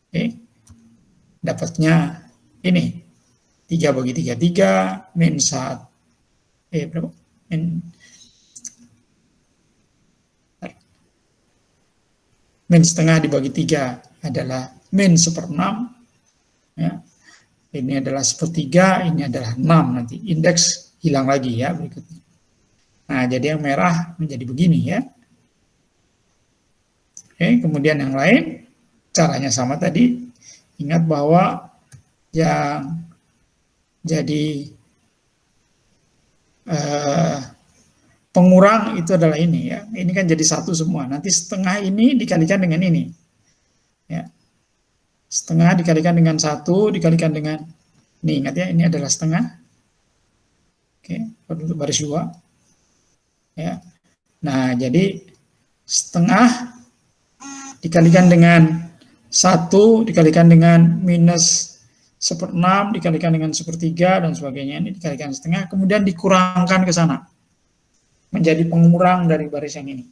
Oke, dapatnya ini 3 bagi 3, 3, min 1, berapa? Min setengah dibagi 3 adalah min 1/6. Ya. Ini adalah 1/3, ini adalah 6 nanti. Indeks hilang lagi ya berikutnya. Nah, jadi yang merah menjadi begini ya. Oke, kemudian yang lain. Caranya sama tadi, ingat bahwa yang jadi pengurang itu adalah ini ya. Ini kan jadi 1 semua. Nanti setengah ini dikalikan dengan ini. Ya. Setengah dikalikan dengan 1 dikalikan dengan ini, ingat ya, ini adalah setengah. Oke, untuk baris 2. Ya. Nah, jadi setengah dikalikan dengan 1 dikalikan dengan minus 1/6 dikalikan dengan 1/3 dan sebagainya, ini dikalikan setengah, kemudian dikurangkan ke sana menjadi pengurang dari baris yang ini.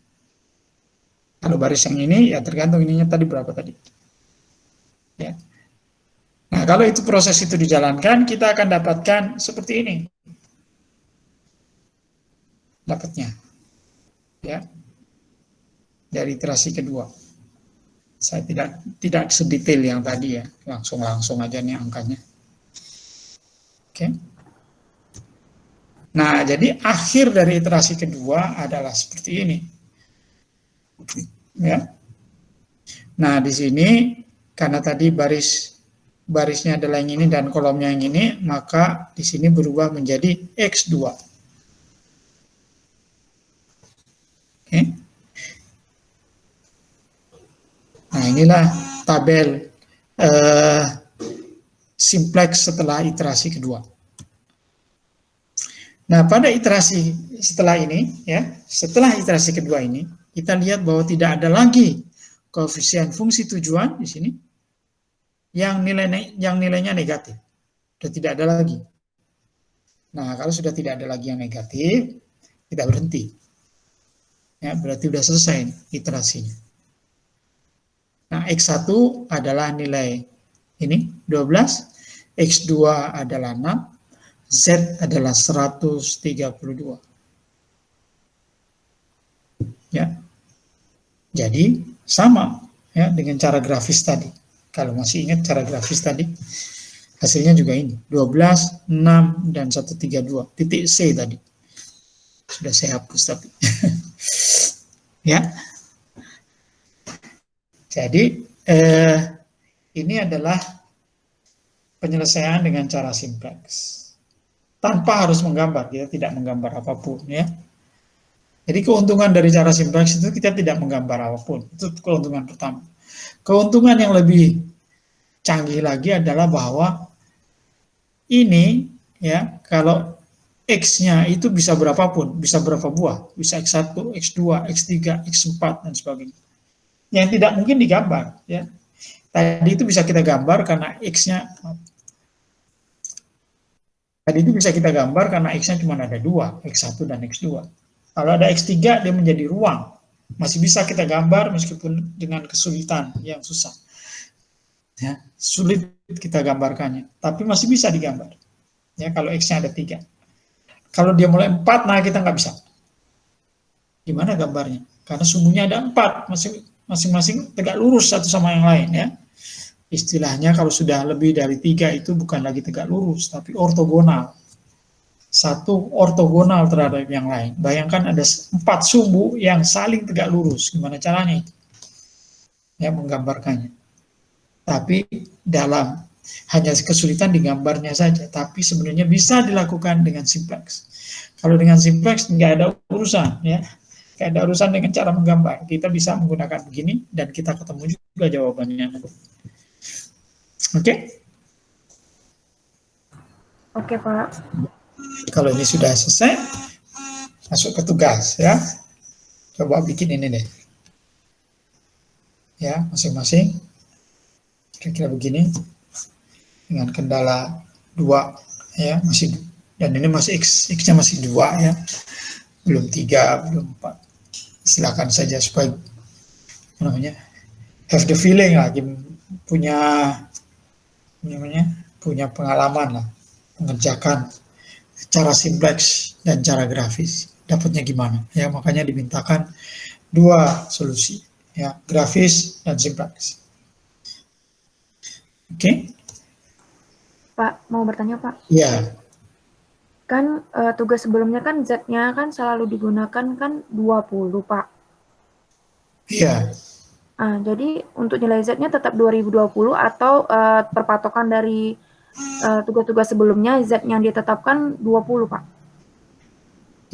Kalau baris yang ini ya tergantung ininya tadi berapa tadi. Ya. Nah, kalau itu proses itu dijalankan, kita akan dapatkan seperti ini. Dapatnya. Ya. Dari iterasi kedua. Saya tidak sedetail yang tadi ya, langsung aja nih angkanya. Oke. Nah, jadi akhir dari iterasi kedua adalah seperti ini. Ya. Nah, di sini karena tadi barisnya adalah yang ini dan kolomnya yang ini, maka di sini berubah menjadi X2. Oke. Nah, inilah tabel simplex setelah iterasi kedua. Nah, pada iterasi setelah ini, ya, setelah iterasi kedua ini, kita lihat bahwa tidak ada lagi koefisien fungsi tujuan di sini yang nilainya negatif. Sudah tidak ada lagi. Nah, kalau sudah tidak ada lagi yang negatif, kita berhenti. Ya, berarti sudah selesai iterasinya. Nah, X1 adalah nilai ini 12, X2 adalah 6, Z adalah 132. Ya. Jadi sama ya dengan cara grafis tadi. Kalau masih ingat cara grafis tadi, hasilnya juga ini, 12, 6, dan 132, titik C tadi. Sudah saya hapus tapi. Ya. Jadi ini adalah penyelesaian dengan cara simplex. Tanpa harus menggambar, kita tidak menggambar apapun ya. Jadi keuntungan dari cara simplex itu kita tidak menggambar apapun. Itu keuntungan pertama. Keuntungan yang lebih canggih lagi adalah bahwa ini ya, kalau X-nya itu bisa berapapun, bisa berapa buah, bisa X1, X2, X3, X4, dan sebagainya. Yang tidak mungkin digambar ya. Tadi itu bisa kita gambar karena X-nya, tadi itu bisa kita gambar karena X-nya cuma ada 2, X1 dan X2. Kalau ada X3 dia menjadi ruang, masih bisa kita gambar meskipun dengan kesulitan yang susah. Ya, sulit kita gambarkannya, tapi masih bisa digambar. Ya, kalau X-nya ada 3. Kalau dia mulai 4, nah kita nggak bisa. Gimana gambarnya? Karena sumbunya ada 4, masing-masing tegak lurus satu sama yang lain ya. Istilahnya kalau sudah lebih dari 3 itu bukan lagi tegak lurus, tapi ortogonal. Satu ortogonal terhadap yang lain. Bayangkan ada 4 sumbu yang saling tegak lurus. Gimana caranya itu? Ya, menggambarkannya. Tapi dalam hanya kesulitan digambarnya saja, tapi sebenarnya bisa dilakukan dengan simplex. Kalau dengan simplex nggak ada urusan ya, nggak ada urusan dengan cara menggambar. Kita bisa menggunakan begini dan kita ketemu juga jawabannya. Oke? Oke, Pak. Kalau ini sudah selesai, masuk ke tugas ya. Coba bikin ini deh. Ya, masing-masing. Kira-kira begini. Dengan kendala 2 ya, masih, dan ini masih X-nya masih 2 ya. Belum 3, belum 4. Silakan saja supaya namanya have the feeling lah, punya pengalaman lah mengerjakan cara simplex dan cara grafis, dapatnya gimana ya. Makanya dimintakan 2 solusi ya, grafis dan simplex. Oke. Pak, mau bertanya, Pak? Iya. Kan tugas sebelumnya kan Z-nya kan selalu digunakan kan 20, Pak. Iya. Jadi untuk nilai Z-nya tetap 2020 atau perpatokan dari tugas-tugas sebelumnya Z yang ditetapkan 20, Pak?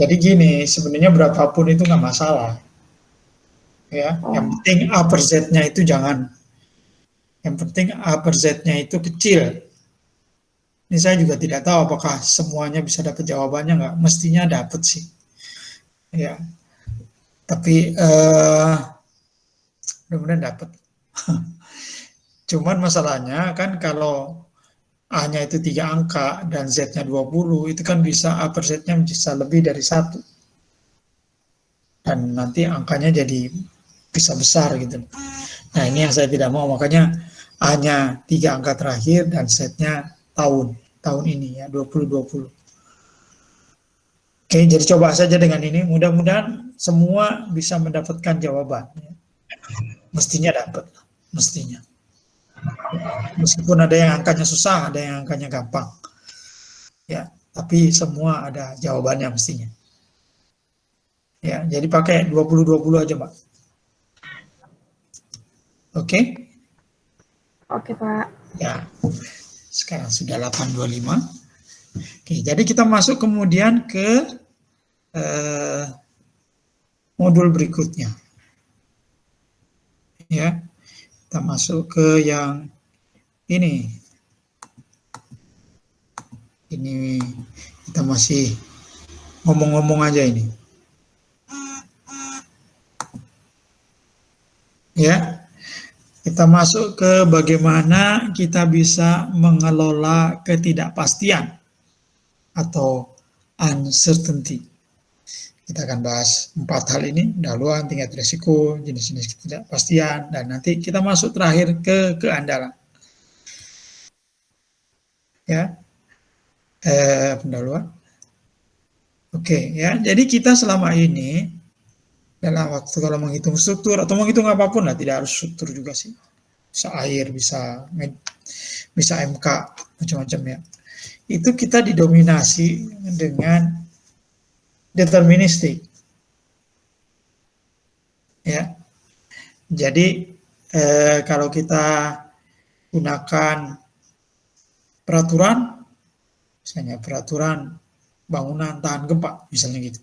Jadi gini, sebenarnya berapapun itu nggak masalah. Ya, yang penting A per Z-nya itu jangan, yang penting A per Z-nya itu kecil. Ini saya juga tidak tahu apakah semuanya bisa dapat jawabannya nggak. Mestinya dapat sih. Ya, tapi mudah-mudahan dapat. Cuman masalahnya kan kalau A-nya itu 3 angka dan Z-nya 20, itu kan bisa A per Z-nya bisa lebih dari 1. Dan nanti angkanya jadi bisa besar gitu. Nah, ini yang saya tidak mau, makanya hanya 3 angka terakhir dan Z-nya tahun ini ya, 2020. Oke, jadi coba saja dengan ini, mudah-mudahan semua bisa mendapatkan jawaban. Mestinya dapat, mestinya. Meskipun ada yang angkanya susah, ada yang angkanya gampang. Ya, tapi semua ada jawabannya mestinya. Ya, jadi pakai 20-20 aja, Pak. Oke? Oke, Pak. Ya, sekarang sudah 8.25. Oke, jadi kita masuk kemudian ke modul berikutnya. Ya, kita masuk ke yang ini. Ini kita masih ngomong-ngomong aja ini. Ya, kita masuk ke bagaimana kita bisa mengelola ketidakpastian atau uncertainty. Kita akan bahas 4 hal ini, dahuluan, tingkat risiko, jenis-jenis ketidakpastian, dan nanti kita masuk terakhir ke keandalan. Ya, pendahuluan. Oke, ya. Jadi kita selama ini dalam waktu kalau menghitung struktur atau menghitung apapun lah, tidak harus struktur juga sih. Bisa air, bisa MK, macam-macam ya. Itu kita didominasi dengan deterministik. Ya. Jadi kalau kita gunakan peraturan, misalnya peraturan bangunan tahan gempa, misalnya gitu.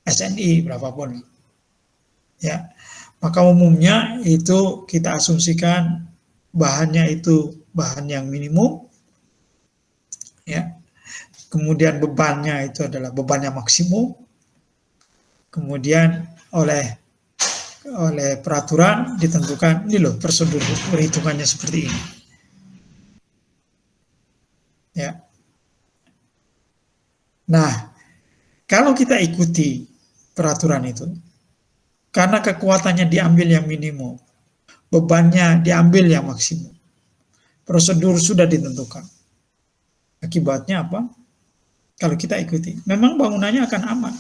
SNI berapapun. Ya. Maka umumnya itu kita asumsikan bahannya itu bahan yang minimum, ya. Kemudian bebannya itu adalah beban yang maksimum. Kemudian oleh peraturan ditentukan, ini loh prosedur perhitungannya seperti ini. Ya. Nah, kalau kita ikuti peraturan itu, karena kekuatannya diambil yang minimum, bebannya diambil yang maksimum, prosedur sudah ditentukan. Akibatnya apa? Kalau kita ikuti, memang bangunannya akan aman.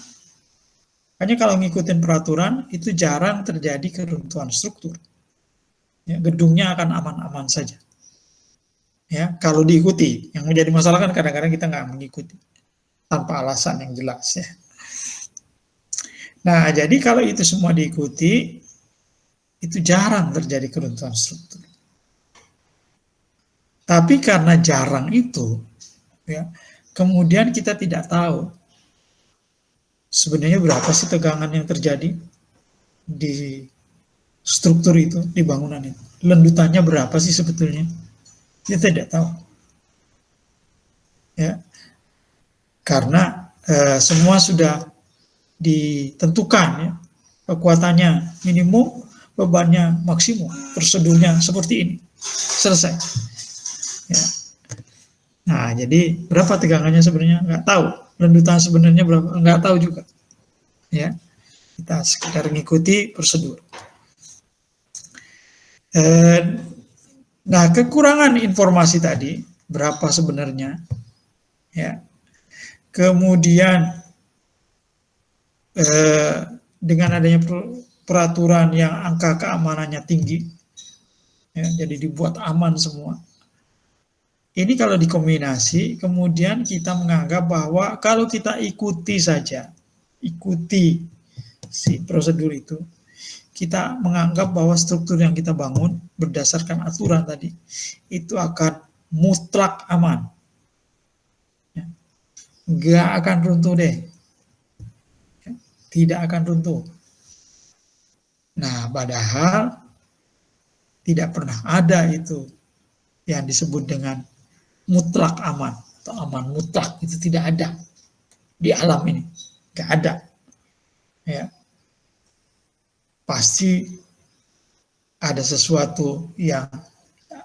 Hanya kalau ngikutin peraturan, itu jarang terjadi keruntuhan struktur. Ya, gedungnya akan aman-aman saja. Ya, kalau diikuti, yang menjadi masalah kan kadang-kadang kita nggak mengikuti tanpa alasan yang jelas ya. Nah, jadi kalau itu semua diikuti, itu jarang terjadi keruntuhan struktur. Tapi karena jarang itu, ya, kemudian kita tidak tahu sebenarnya berapa sih tegangan yang terjadi di struktur itu, di bangunan itu. Lendutannya berapa sih sebetulnya? Kita tidak tahu. Ya. Karena semua sudah ditentukan ya. Kekuatannya minimum, bebannya maksimum, prosedurnya seperti ini. Selesai. Ya. Nah, jadi berapa tegangannya sebenarnya nggak tahu. Lendutan sebenarnya berapa nggak tahu juga. Ya. Kita sekedar mengikuti prosedur. Nah, kekurangan informasi tadi berapa sebenarnya? Ya. Kemudian dengan adanya peraturan yang angka keamanannya tinggi, ya, jadi dibuat aman semua. Ini kalau dikombinasi, kemudian kita menganggap bahwa kalau kita ikuti saja, ikuti si prosedur itu, kita menganggap bahwa struktur yang kita bangun berdasarkan aturan tadi, itu akan mutlak aman. Ya. Nggak akan runtuh deh. Ya. Tidak akan runtuh. Nah, padahal tidak pernah ada itu yang disebut dengan mutlak aman atau aman mutlak, itu tidak ada di alam ini, nggak ada. Ya, pasti ada sesuatu yang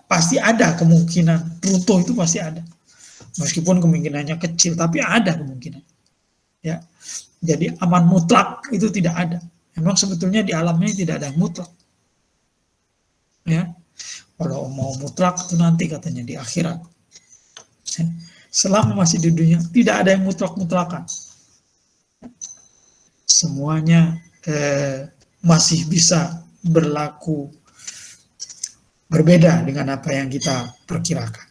pasti ada kemungkinan runtuh, itu pasti ada, meskipun kemungkinannya kecil, tapi ada kemungkinan. Ya, jadi aman mutlak itu tidak ada. Memang sebetulnya di alam ini tidak ada yang mutlak. Ya, kalau mau mutlak itu nanti katanya di akhirat. Selama masih di dunia tidak ada yang mutlak-mutlakan. Semuanya masih bisa berlaku berbeda dengan apa yang kita perkirakan.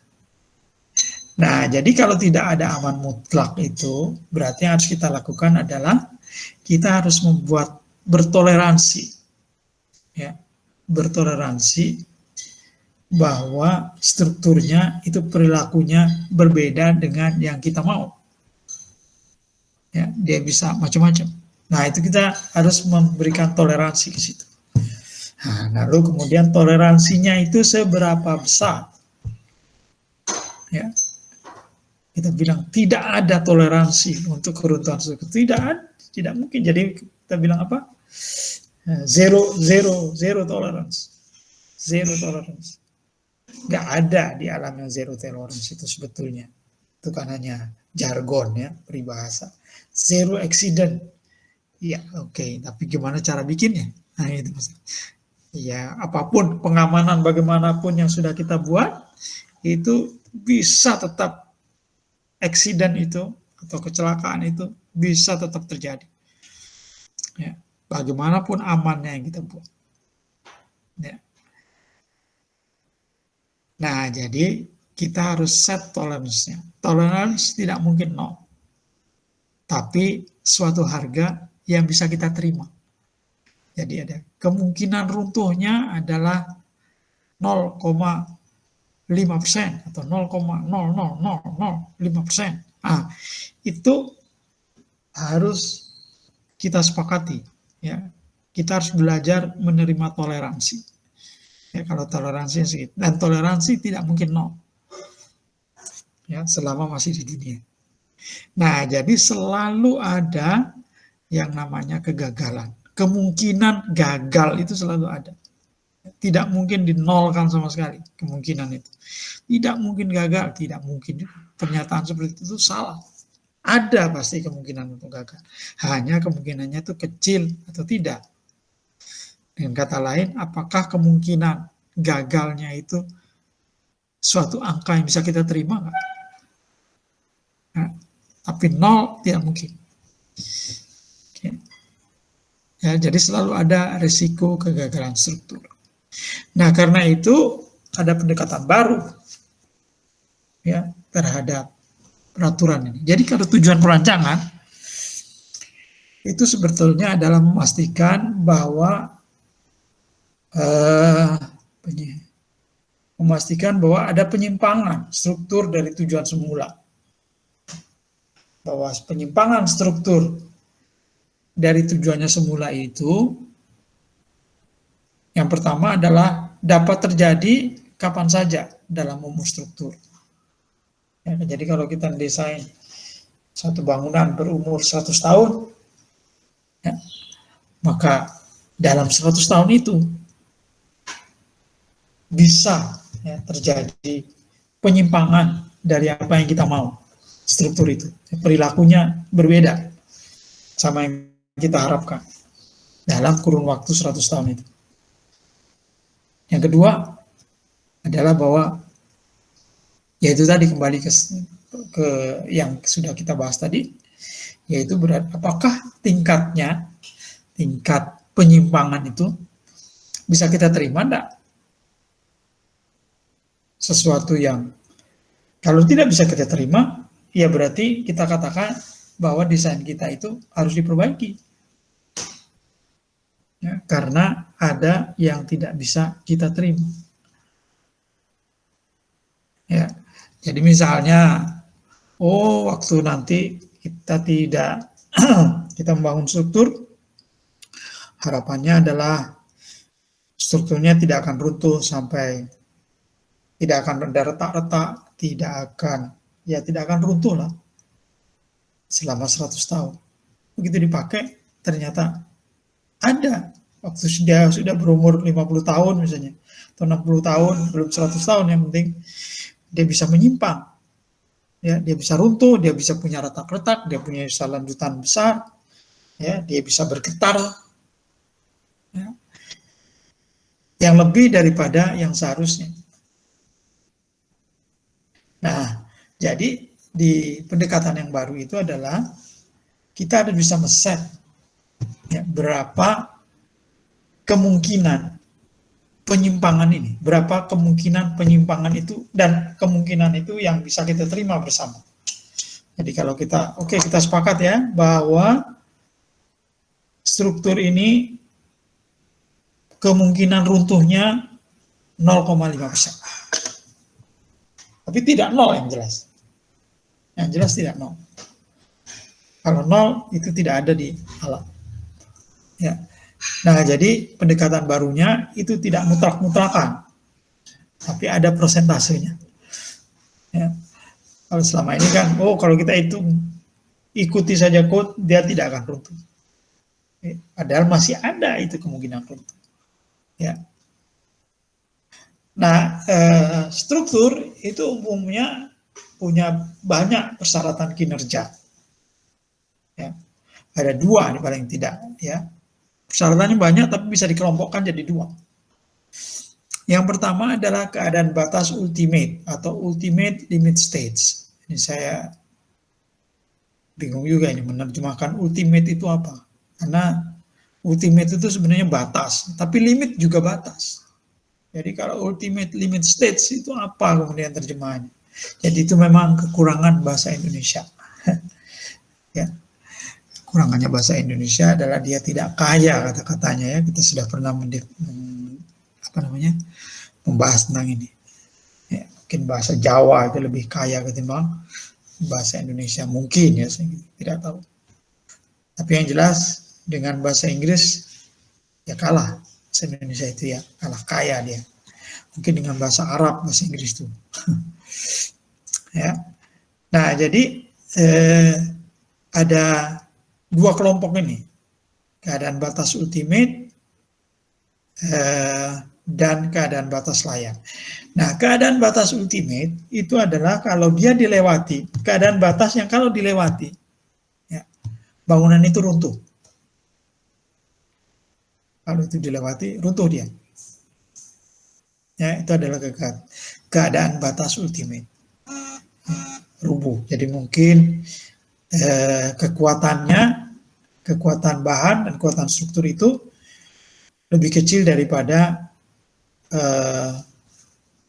Nah, jadi kalau tidak ada aman mutlak itu, berarti yang harus kita lakukan adalah kita harus membuat bertoleransi, ya, bertoleransi bahwa strukturnya itu perilakunya berbeda dengan yang kita mau. Ya, dia bisa macam-macam. Nah, itu kita harus memberikan toleransi ke situ. Nah, lalu kemudian toleransinya itu seberapa besar? Ya, kita bilang tidak ada toleransi untuk keruntuhan struktur. Tidak mungkin. Jadi kita bilang apa? Zero tolerance. Zero tolerance. Nggak ada di alam yang zero tolerance itu sebetulnya. Itu kan hanya jargon ya, peribahasa. Zero accident. Ya, oke. Tapi gimana cara bikinnya? Nah, itu maksudnya. Ya, apapun pengamanan bagaimanapun yang sudah kita buat, itu bisa tetap accident itu atau kecelakaan itu bisa tetap terjadi. Ya, bagaimanapun amannya yang kita buat. Ya. Nah, jadi kita harus set toleransinya. Toleransi tidak mungkin nol, tapi suatu harga yang bisa kita terima. Jadi ada kemungkinan runtuhnya adalah 0,5% atau 0,00005%. Nah, itu harus kita sepakati. Ya, kita harus belajar menerima toleransi. Ya, kalau toleransi sedikit, dan toleransi tidak mungkin nol. Ya, selama masih di dunia. Nah, jadi selalu ada yang namanya kegagalan. Kemungkinan gagal itu selalu ada. Tidak mungkin dinolkan sama sekali kemungkinan itu. Tidak mungkin gagal, tidak mungkin. Pernyataan seperti itu salah. Ada pasti kemungkinan untuk gagal. Hanya kemungkinannya itu kecil atau tidak. Dengan kata lain, apakah kemungkinan gagalnya itu suatu angka yang bisa kita terima nggak? Nah, tapi nol tidak mungkin. Oke. Ya, jadi selalu ada risiko kegagalan struktur. Nah, karena itu ada pendekatan baru ya terhadap peraturan ini. Jadi kalau tujuan perancangan itu sebetulnya adalah memastikan bahwa ada penyimpangan struktur dari tujuan semula. Bahwa penyimpangan struktur dari tujuannya semula itu yang pertama adalah dapat terjadi kapan saja dalam umur struktur. Ya, jadi kalau kita desain satu bangunan berumur 100 tahun, ya, maka dalam 100 tahun itu bisa ya, terjadi penyimpangan dari apa yang kita mau. Struktur itu, perilakunya berbeda sama yang kita harapkan dalam kurun waktu 100 tahun itu. Yang kedua adalah bahwa yaitu tadi kembali ke yang sudah kita bahas tadi, yaitu apakah tingkat penyimpangan itu bisa kita terima enggak? Sesuatu yang kalau tidak bisa kita terima, ya berarti kita katakan bahwa desain kita itu harus diperbaiki. Ya, karena ada yang tidak bisa kita terima. Ya, jadi misalnya, waktu nanti kita kita membangun struktur, harapannya adalah strukturnya tidak akan runtuh sampai, tidak akan ada retak-retak, tidak akan runtuh lah selama 100 tahun. Begitu dipakai, ternyata ada waktu sudah berumur 50 tahun misalnya, atau 60 tahun, belum 100 tahun, yang penting dia bisa menyimpang. Ya, dia bisa runtuh, dia bisa punya retak-retak, dia punya lanjutan besar, ya, dia bisa bergetar. Ya. Yang lebih daripada yang seharusnya. Nah, jadi di pendekatan yang baru itu adalah kita harus bisa men-set ya, berapa kemungkinan penyimpangan ini, berapa kemungkinan penyimpangan itu, dan kemungkinan itu yang bisa kita terima bersama. Jadi kalau kita sepakat ya bahwa struktur ini kemungkinan runtuhnya 0,5%. Tapi tidak nol yang jelas. Yang jelas tidak nol. Kalau nol itu tidak ada di alam. Ya. Nah, jadi pendekatan barunya itu tidak mutlak-mutlakan, tapi ada persentasenya. Ya. Kalau selama ini kan, kalau kita ikuti saja code, dia tidak akan runtuh. Padahal masih ada itu kemungkinan runtuh. Ya. Nah, struktur itu umumnya punya banyak persyaratan kinerja. Ya. Ada 2 nih paling tidak, ya. Persyaratannya banyak tapi bisa dikelompokkan jadi 2. Yang pertama adalah keadaan batas ultimate atau ultimate limit states. Ini saya bingung juga ini menerjemahkan ultimate itu apa. Karena Ultimate itu sebenarnya batas, tapi limit juga batas. Jadi kalau ultimate limit states itu apa kemudian terjemahannya? Jadi itu memang kekurangan bahasa Indonesia. Ya, kekurangannya bahasa Indonesia adalah dia tidak kaya kata-katanya ya. Kita sudah pernah membahas tentang ini. Ya, mungkin bahasa Jawa itu lebih kaya ketimbang bahasa Indonesia mungkin ya, saya tidak tahu. Tapi yang jelas dengan bahasa Inggris ya kalah. Bahasa Indonesia itu ya kalah kaya dia. Mungkin dengan bahasa Arab, bahasa Inggris itu. Ya. Nah, jadi ada dua kelompok ini. Keadaan batas ultimate dan keadaan batas layak. Nah, keadaan batas ultimate itu adalah kalau dia dilewati, keadaan batas yang kalau dilewati, ya, bangunan itu runtuh. Kalau itu dilewati, runtuh dia. Ya, itu adalah keadaan batas ultimate. Rubuh. Jadi mungkin kekuatan bahan dan kekuatan struktur itu lebih kecil daripada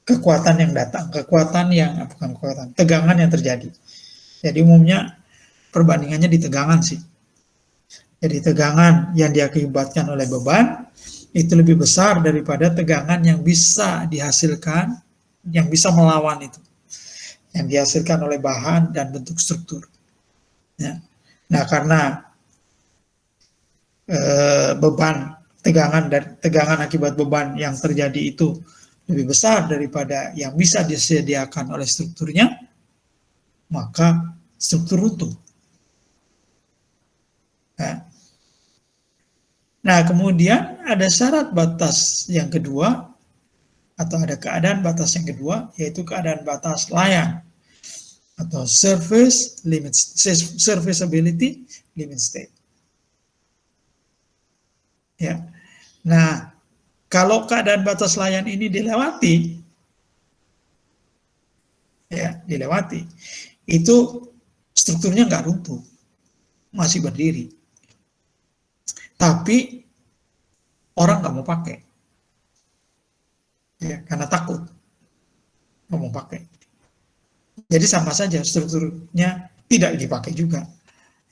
kekuatan yang datang, tegangan yang terjadi. Jadi umumnya perbandingannya di tegangan sih. Jadi tegangan yang diakibatkan oleh beban itu lebih besar daripada tegangan yang bisa dihasilkan, yang bisa melawan itu, yang dihasilkan oleh bahan dan bentuk struktur. Ya. Nah, karena tegangan akibat beban yang terjadi itu lebih besar daripada yang bisa disediakan oleh strukturnya, maka struktur runtuh. Nah, kemudian ada syarat batas yang kedua, atau ada keadaan batas yang kedua, yaitu keadaan batas layak, atau serviceability limit state. Ya. Nah, kalau keadaan batas layan ini dilewati, itu strukturnya nggak runtuh, masih berdiri. Tapi orang nggak mau pakai, ya, karena takut nggak mau pakai. Jadi sama saja strukturnya tidak dipakai juga.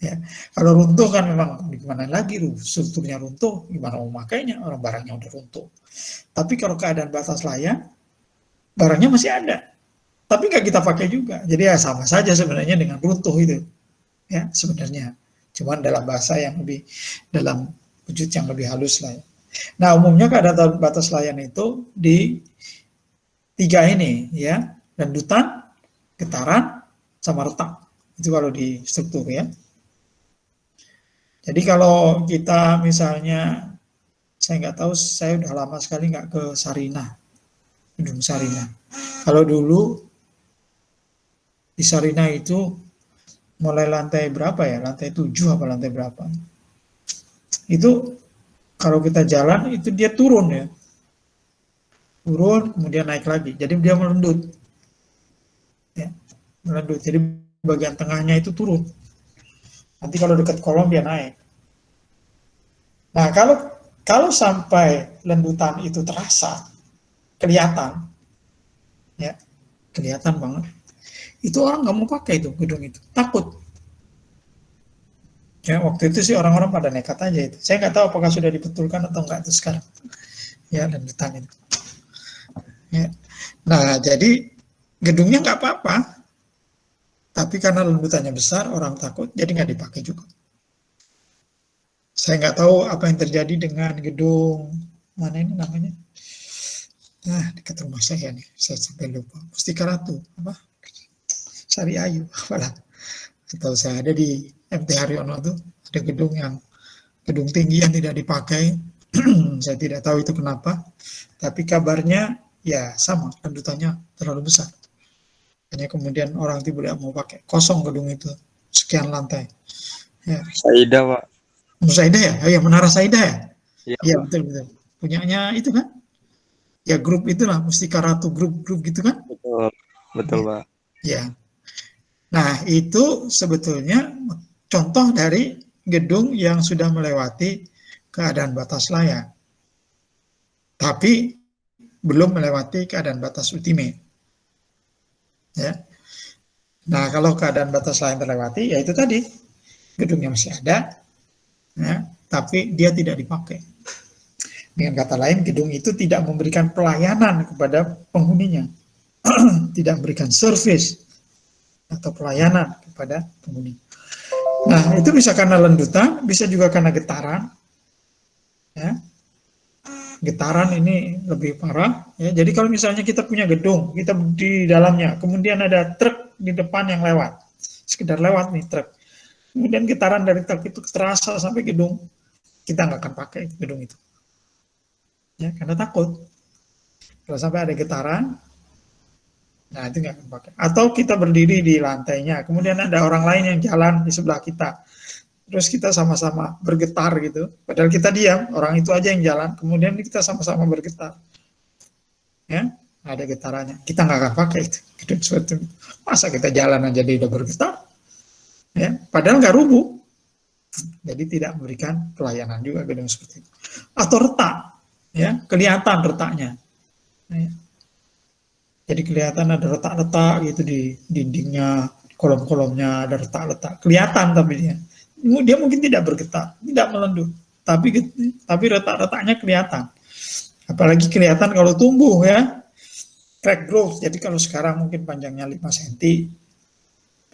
Ya, kalau runtuh kan memang gimana lagi, strukturnya runtuh, gimana mau makainya, orang barangnya udah runtuh. Tapi kalau keadaan batas layak, barangnya masih ada, tapi nggak kita pakai juga. Jadi ya sama saja sebenarnya dengan runtuh itu, ya sebenarnya. Cuman dalam bahasa yang lebih, dalam wujud yang lebih halus lah. Ya. Nah, umumnya keadaan batas layan itu di tiga ini, ya, rendutan, getaran, sama retak. Itu kalau di struktur ya. Jadi kalau kita misalnya, saya nggak tahu, saya udah lama sekali nggak ke Sarinah, gedung Sarinah. Kalau dulu di Sarinah itu mulai lantai berapa ya, lantai 7 apa lantai berapa, itu kalau kita jalan itu dia turun ya, turun kemudian naik lagi, jadi dia melendut, ya, melendut. Jadi bagian tengahnya itu turun. Nanti kalau dekat kolom dia naik. Nah, kalau sampai lendutan itu terasa, kelihatan, ya, kelihatan banget, itu orang nggak mau pakai itu gedung itu, takut. Ya, waktu itu sih orang-orang pada nekat aja itu. Saya nggak tahu apakah sudah dibetulkan atau enggak itu sekarang. Ya, lendutan itu. Ya. Nah, jadi gedungnya nggak apa-apa, tapi karena lendutannya besar, orang takut, jadi nggak dipakai juga. Saya nggak tahu apa yang terjadi dengan gedung, mana ini namanya? Nah, dekat rumah saya nih, saya sampai lupa. Mustika Ratu, apa? Sari Ayu, apalah. Atau saya ada di MT Haryono tuh, ada gedung tinggi yang tidak dipakai. Saya tidak tahu itu kenapa, tapi kabarnya ya sama, lendutannya terlalu besar. Hanya kemudian orang tidak mau pakai, kosong gedung itu, sekian lantai. Ya. Saida, Pak. Saida ya? Oh, ya, Menara Saida ya? Iya, betul. Punyanya itu kan? Ya, grup itulah, Mustika Ratu grup gitu kan? Betul, Pak. Ya. Nah, itu sebetulnya contoh dari gedung yang sudah melewati keadaan batas layak, tapi belum melewati keadaan batas ultimate. Ya. Nah, kalau keadaan batas layak terlewati, ya itu tadi, gedungnya masih ada, ya, tapi dia tidak dipakai. Dengan kata lain, gedung itu tidak memberikan pelayanan kepada penghuninya, tidak memberikan service atau pelayanan kepada penghuni. Nah, itu bisa karena lendutan, bisa juga karena getaran. Ya. Getaran ini lebih parah. Ya. Jadi kalau misalnya kita punya gedung, kita di dalamnya, kemudian ada truk di depan yang lewat, sekedar lewat nih truk. Kemudian getaran dari truk itu terasa sampai gedung, kita nggak akan pakai gedung itu. Ya, karena takut. Kalau sampai ada getaran, nah itu nggak akan pakai. Atau kita berdiri di lantainya, kemudian ada orang lain yang jalan di sebelah kita. Terus kita sama-sama bergetar gitu. Padahal kita diam, orang itu aja yang jalan. Kemudian kita sama-sama bergetar. Ya, ada getarannya. Kita nggak akan pakai itu. Masa kita jalan aja dia udah bergetar? Ya, padahal nggak rubuh. Jadi tidak memberikan pelayanan juga gedung seperti itu. Atau retak, ya, kelihatan retaknya. Ya. Jadi kelihatan ada retak-retak gitu di dindingnya, kolom-kolomnya ada retak-retak. Kelihatan tapi dia mungkin tidak bergetar, tidak melendung, tapi retak-retaknya kelihatan. Apalagi kelihatan kalau tumbuh ya, crack growth. Jadi kalau sekarang mungkin panjangnya 5 cm,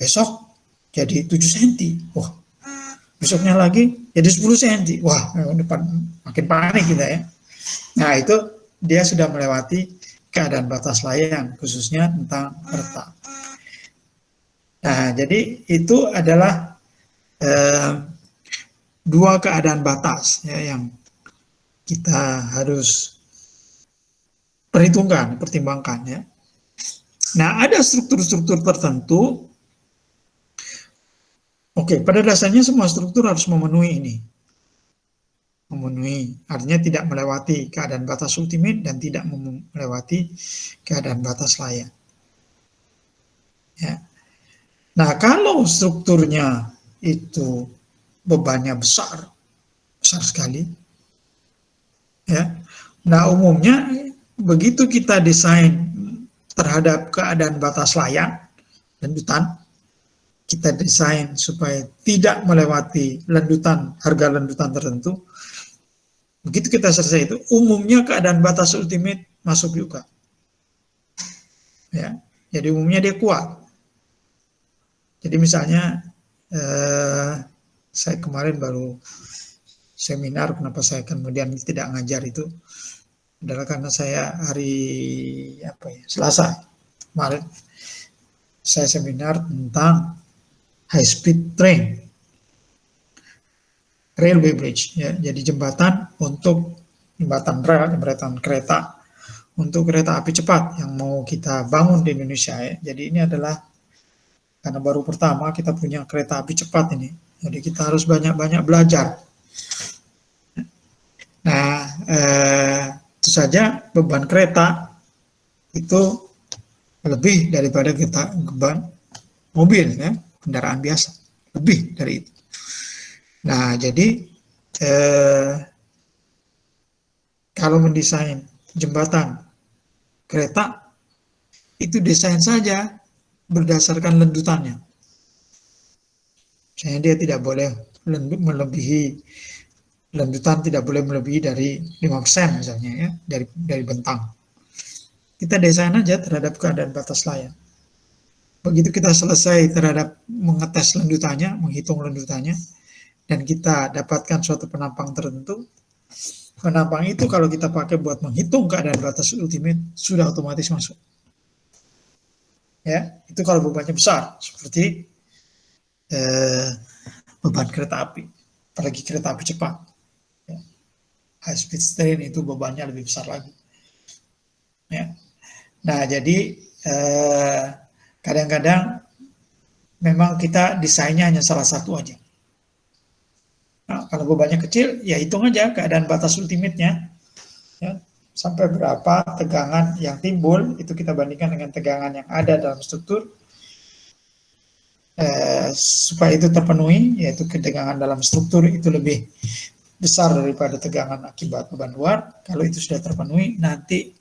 besok jadi 7 cm. Wah, besoknya lagi jadi 10 cm. Wah, depan makin panik kita ya. Nah, itu dia sudah melewati keadaan batas layak, khususnya tentang retak. Nah, jadi itu adalah dua keadaan batas ya, yang kita harus pertimbangkan ya. Nah, ada struktur-struktur tertentu. Oke, pada dasarnya semua struktur harus memenuhi ini. Memenuhi, artinya tidak melewati keadaan batas ultimate dan tidak melewati keadaan batas layak. Ya. Nah, kalau strukturnya itu bebannya besar sekali, ya. Nah, umumnya begitu kita desain terhadap keadaan batas layak, lendutan, kita desain supaya tidak melewati harga lendutan tertentu. Begitu kita selesai itu, umumnya keadaan batas ultimate masuk juga. Ya, jadi umumnya dia kuat. Jadi misalnya saya kemarin baru seminar, kenapa saya kemudian tidak ngajar itu adalah karena saya hari Selasa kemarin saya seminar tentang high speed train, railway bridge ya, jadi jembatan rel, jembatan kereta untuk kereta api cepat yang mau kita bangun di Indonesia ya. Jadi ini adalah karena baru pertama kita punya kereta api cepat ini, jadi kita harus banyak-banyak belajar. Nah, itu saja beban kereta itu lebih daripada beban mobil ya, kendaraan biasa, lebih dari itu. Nah, jadi kalau mendesain jembatan kereta itu desain saja berdasarkan lendutannya. Misalnya dia tidak boleh melebihi, lendutan tidak boleh melebihi dari 5% misalnya ya, dari bentang. Kita desain aja terhadap keadaan batas layak. Begitu kita selesai terhadap mengetes lendutannya, menghitung lendutannya, dan kita dapatkan suatu penampang tertentu, penampang itu kalau kita pakai buat menghitung keadaan batas ultimate, sudah otomatis masuk. Ya, itu kalau bebannya besar, seperti beban kereta api, apalagi kereta api cepat. Ya. High speed train itu bebannya lebih besar lagi. Ya. Nah, jadi kadang-kadang memang kita desainnya hanya salah satu aja. Nah, kalau bebannya kecil, ya hitung aja keadaan batas ultimate-nya. Ya. Sampai berapa tegangan yang timbul, itu kita bandingkan dengan tegangan yang ada dalam struktur, supaya itu terpenuhi, yaitu ketegangan dalam struktur itu lebih besar daripada tegangan akibat beban luar. Kalau itu sudah terpenuhi, nanti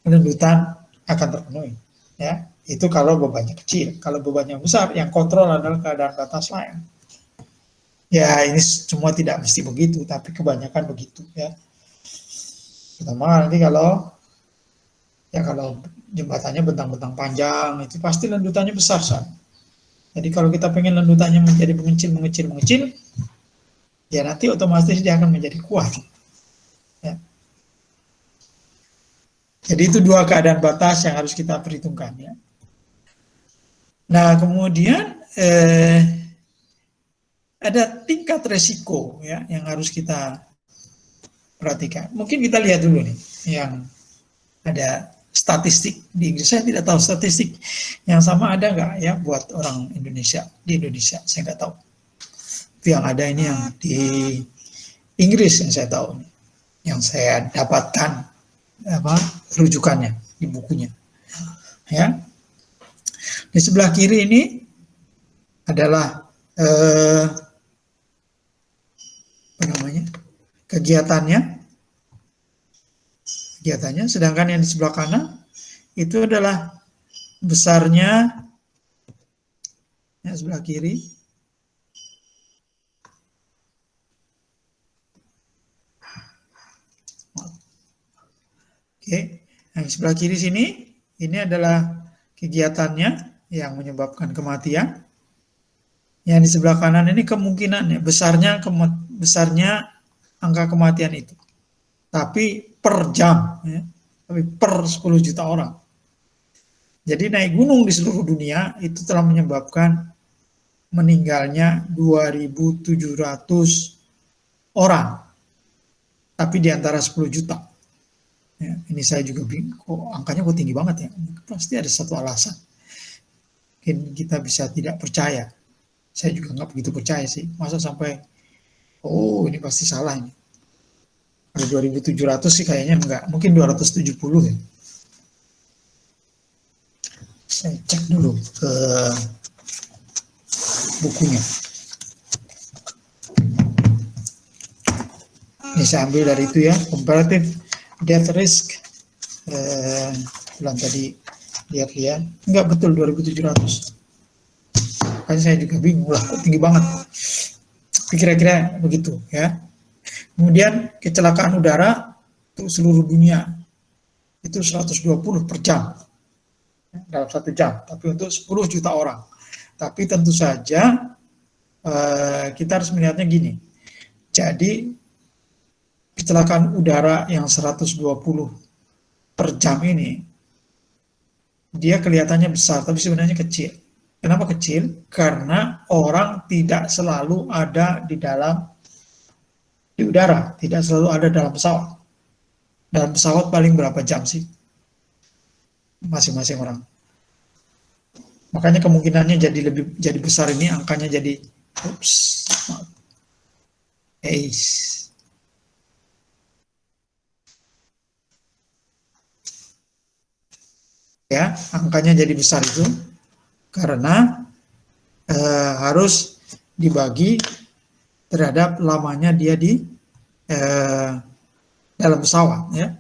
lendutan akan terpenuhi. Ya, itu kalau bebannya kecil. Kalau bebannya besar, yang kontrol adalah keadaan batas lain. Ya, ini semua tidak mesti begitu, tapi kebanyakan begitu. Ya, pertama nanti kalau jembatannya bentang-bentang panjang, itu pasti lendutannya besar, San. Jadi kalau kita pengen lendutannya menjadi mengecil, ya nanti otomatis dia akan menjadi kuat. Ya. Jadi itu dua keadaan batas yang harus kita perhitungkan. Ya. Nah, kemudian ada tingkat resiko ya yang harus kita perhatikan. Mungkin kita lihat dulu nih yang ada statistik di Inggris. Saya tidak tahu statistik yang sama ada nggak ya buat orang Indonesia di Indonesia. Saya nggak tahu. Tapi yang ada ini yang di Inggris yang saya tahu, yang saya dapatkan rujukannya di bukunya. Ya, di sebelah kiri ini adalah kegiatannya, sedangkan yang di sebelah kanan itu adalah besarnya yang sebelah kiri. Oke, yang sebelah kiri sini ini adalah kegiatannya yang menyebabkan kematian. Yang di sebelah kanan ini kemungkinannya besarnya angka kematian itu. Tapi per jam, ya, tapi per 10 juta orang. Jadi naik gunung di seluruh dunia itu telah menyebabkan meninggalnya 2.700 orang. Tapi di antara 10 juta. Ya, ini saya juga bingung, angkanya kok tinggi banget ya. Pasti ada satu alasan. Mungkin kita bisa tidak percaya. Saya juga nggak begitu percaya sih. Masa sampai, ini pasti salah ini. Ada 2.700 sih kayaknya enggak. Mungkin 270 ya. Saya cek dulu ke bukunya. Ini saya ambil dari itu ya, comparative death risk. Bulan tadi lihat-lihat, enggak betul 2.700. Makanya saya juga bingung lah, kok tinggi banget. Kira-kira begitu ya. Kemudian kecelakaan udara untuk seluruh dunia itu 120 per jam dalam 1 jam, tapi untuk 10 juta orang. Tapi tentu saja kita harus melihatnya gini. Jadi kecelakaan udara yang 120 per jam ini dia kelihatannya besar, tapi sebenarnya kecil. Kenapa kecil? Karena orang tidak selalu ada di udara, tidak selalu ada dalam pesawat. Dalam pesawat paling berapa jam sih? Masing-masing orang. Makanya kemungkinannya jadi besar ini, angkanya jadi ya, angkanya jadi besar itu karena harus dibagi terhadap lamanya dia di dalam pesawat ya.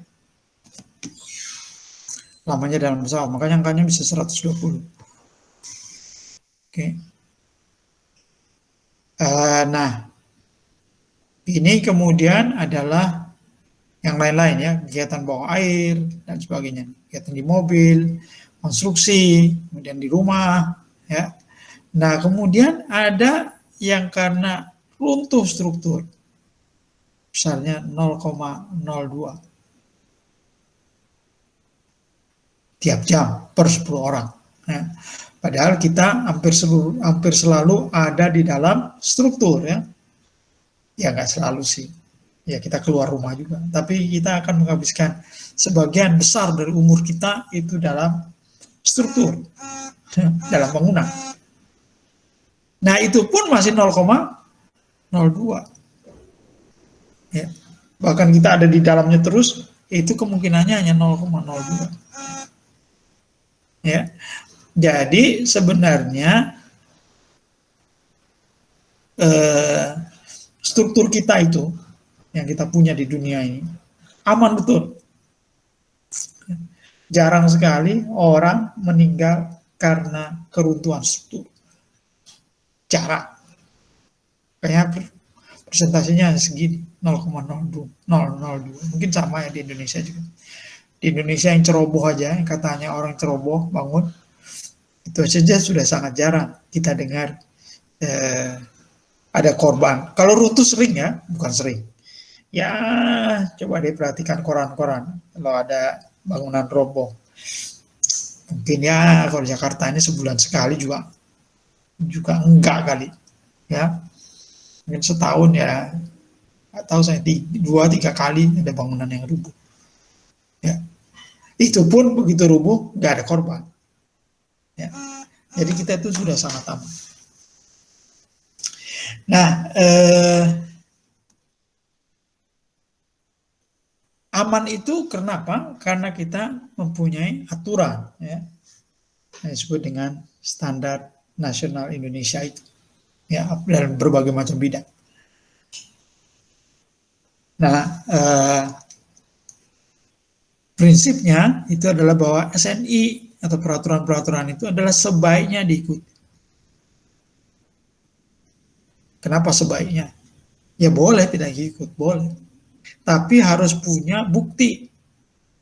Lamanya dalam pesawat, makanya angkanya bisa 120. Oke. Nah, ini kemudian adalah yang lain-lain ya, kegiatan bawah air dan sebagainya, kegiatan di mobil, konstruksi, kemudian di rumah ya. Nah, kemudian ada yang karena runtuh struktur, besarnya 0,02 tiap jam per 10 orang. Ya. Padahal kita hampir selalu ada di dalam struktur ya. Ya nggak selalu sih. Ya kita keluar rumah juga. Tapi kita akan menghabiskan sebagian besar dari umur kita itu dalam struktur, ya, dalam bangunan. Nah itu pun masih 0,02. Ya. Bahkan kita ada di dalamnya terus, itu kemungkinannya hanya 0,02. Ya. Jadi sebenarnya struktur kita itu yang kita punya di dunia ini. Aman betul. Jarang sekali orang meninggal karena keruntuhan struktur. Jarang. Kayaknya presentasinya segini, 0,02. Mungkin sama ya di Indonesia juga. Di Indonesia yang ceroboh aja, yang katanya orang ceroboh bangun, itu saja sudah sangat jarang kita dengar ada korban. Kalau runtuh sering ya, bukan sering. Ya, coba diperhatikan koran-koran kalau ada bangunan roboh. Mungkin ya kalau Jakarta ini sebulan sekali juga enggak kali. Ya, mungkin setahun ya, atau saya 2-3 kali ada bangunan yang rubuh. Ya, itu pun begitu rubuh nggak ada korban. Ya, jadi kita itu sudah sangat aman. Nah, aman itu kenapa? Karena kita mempunyai aturan, ya, yang disebut dengan standar nasional Indonesia itu, ya, dalam berbagai macam bidang. Nah, prinsipnya itu adalah bahwa SNI atau peraturan-peraturan itu adalah sebaiknya diikuti. Kenapa sebaiknya? Ya boleh tidak ikut, boleh. Tapi harus punya bukti,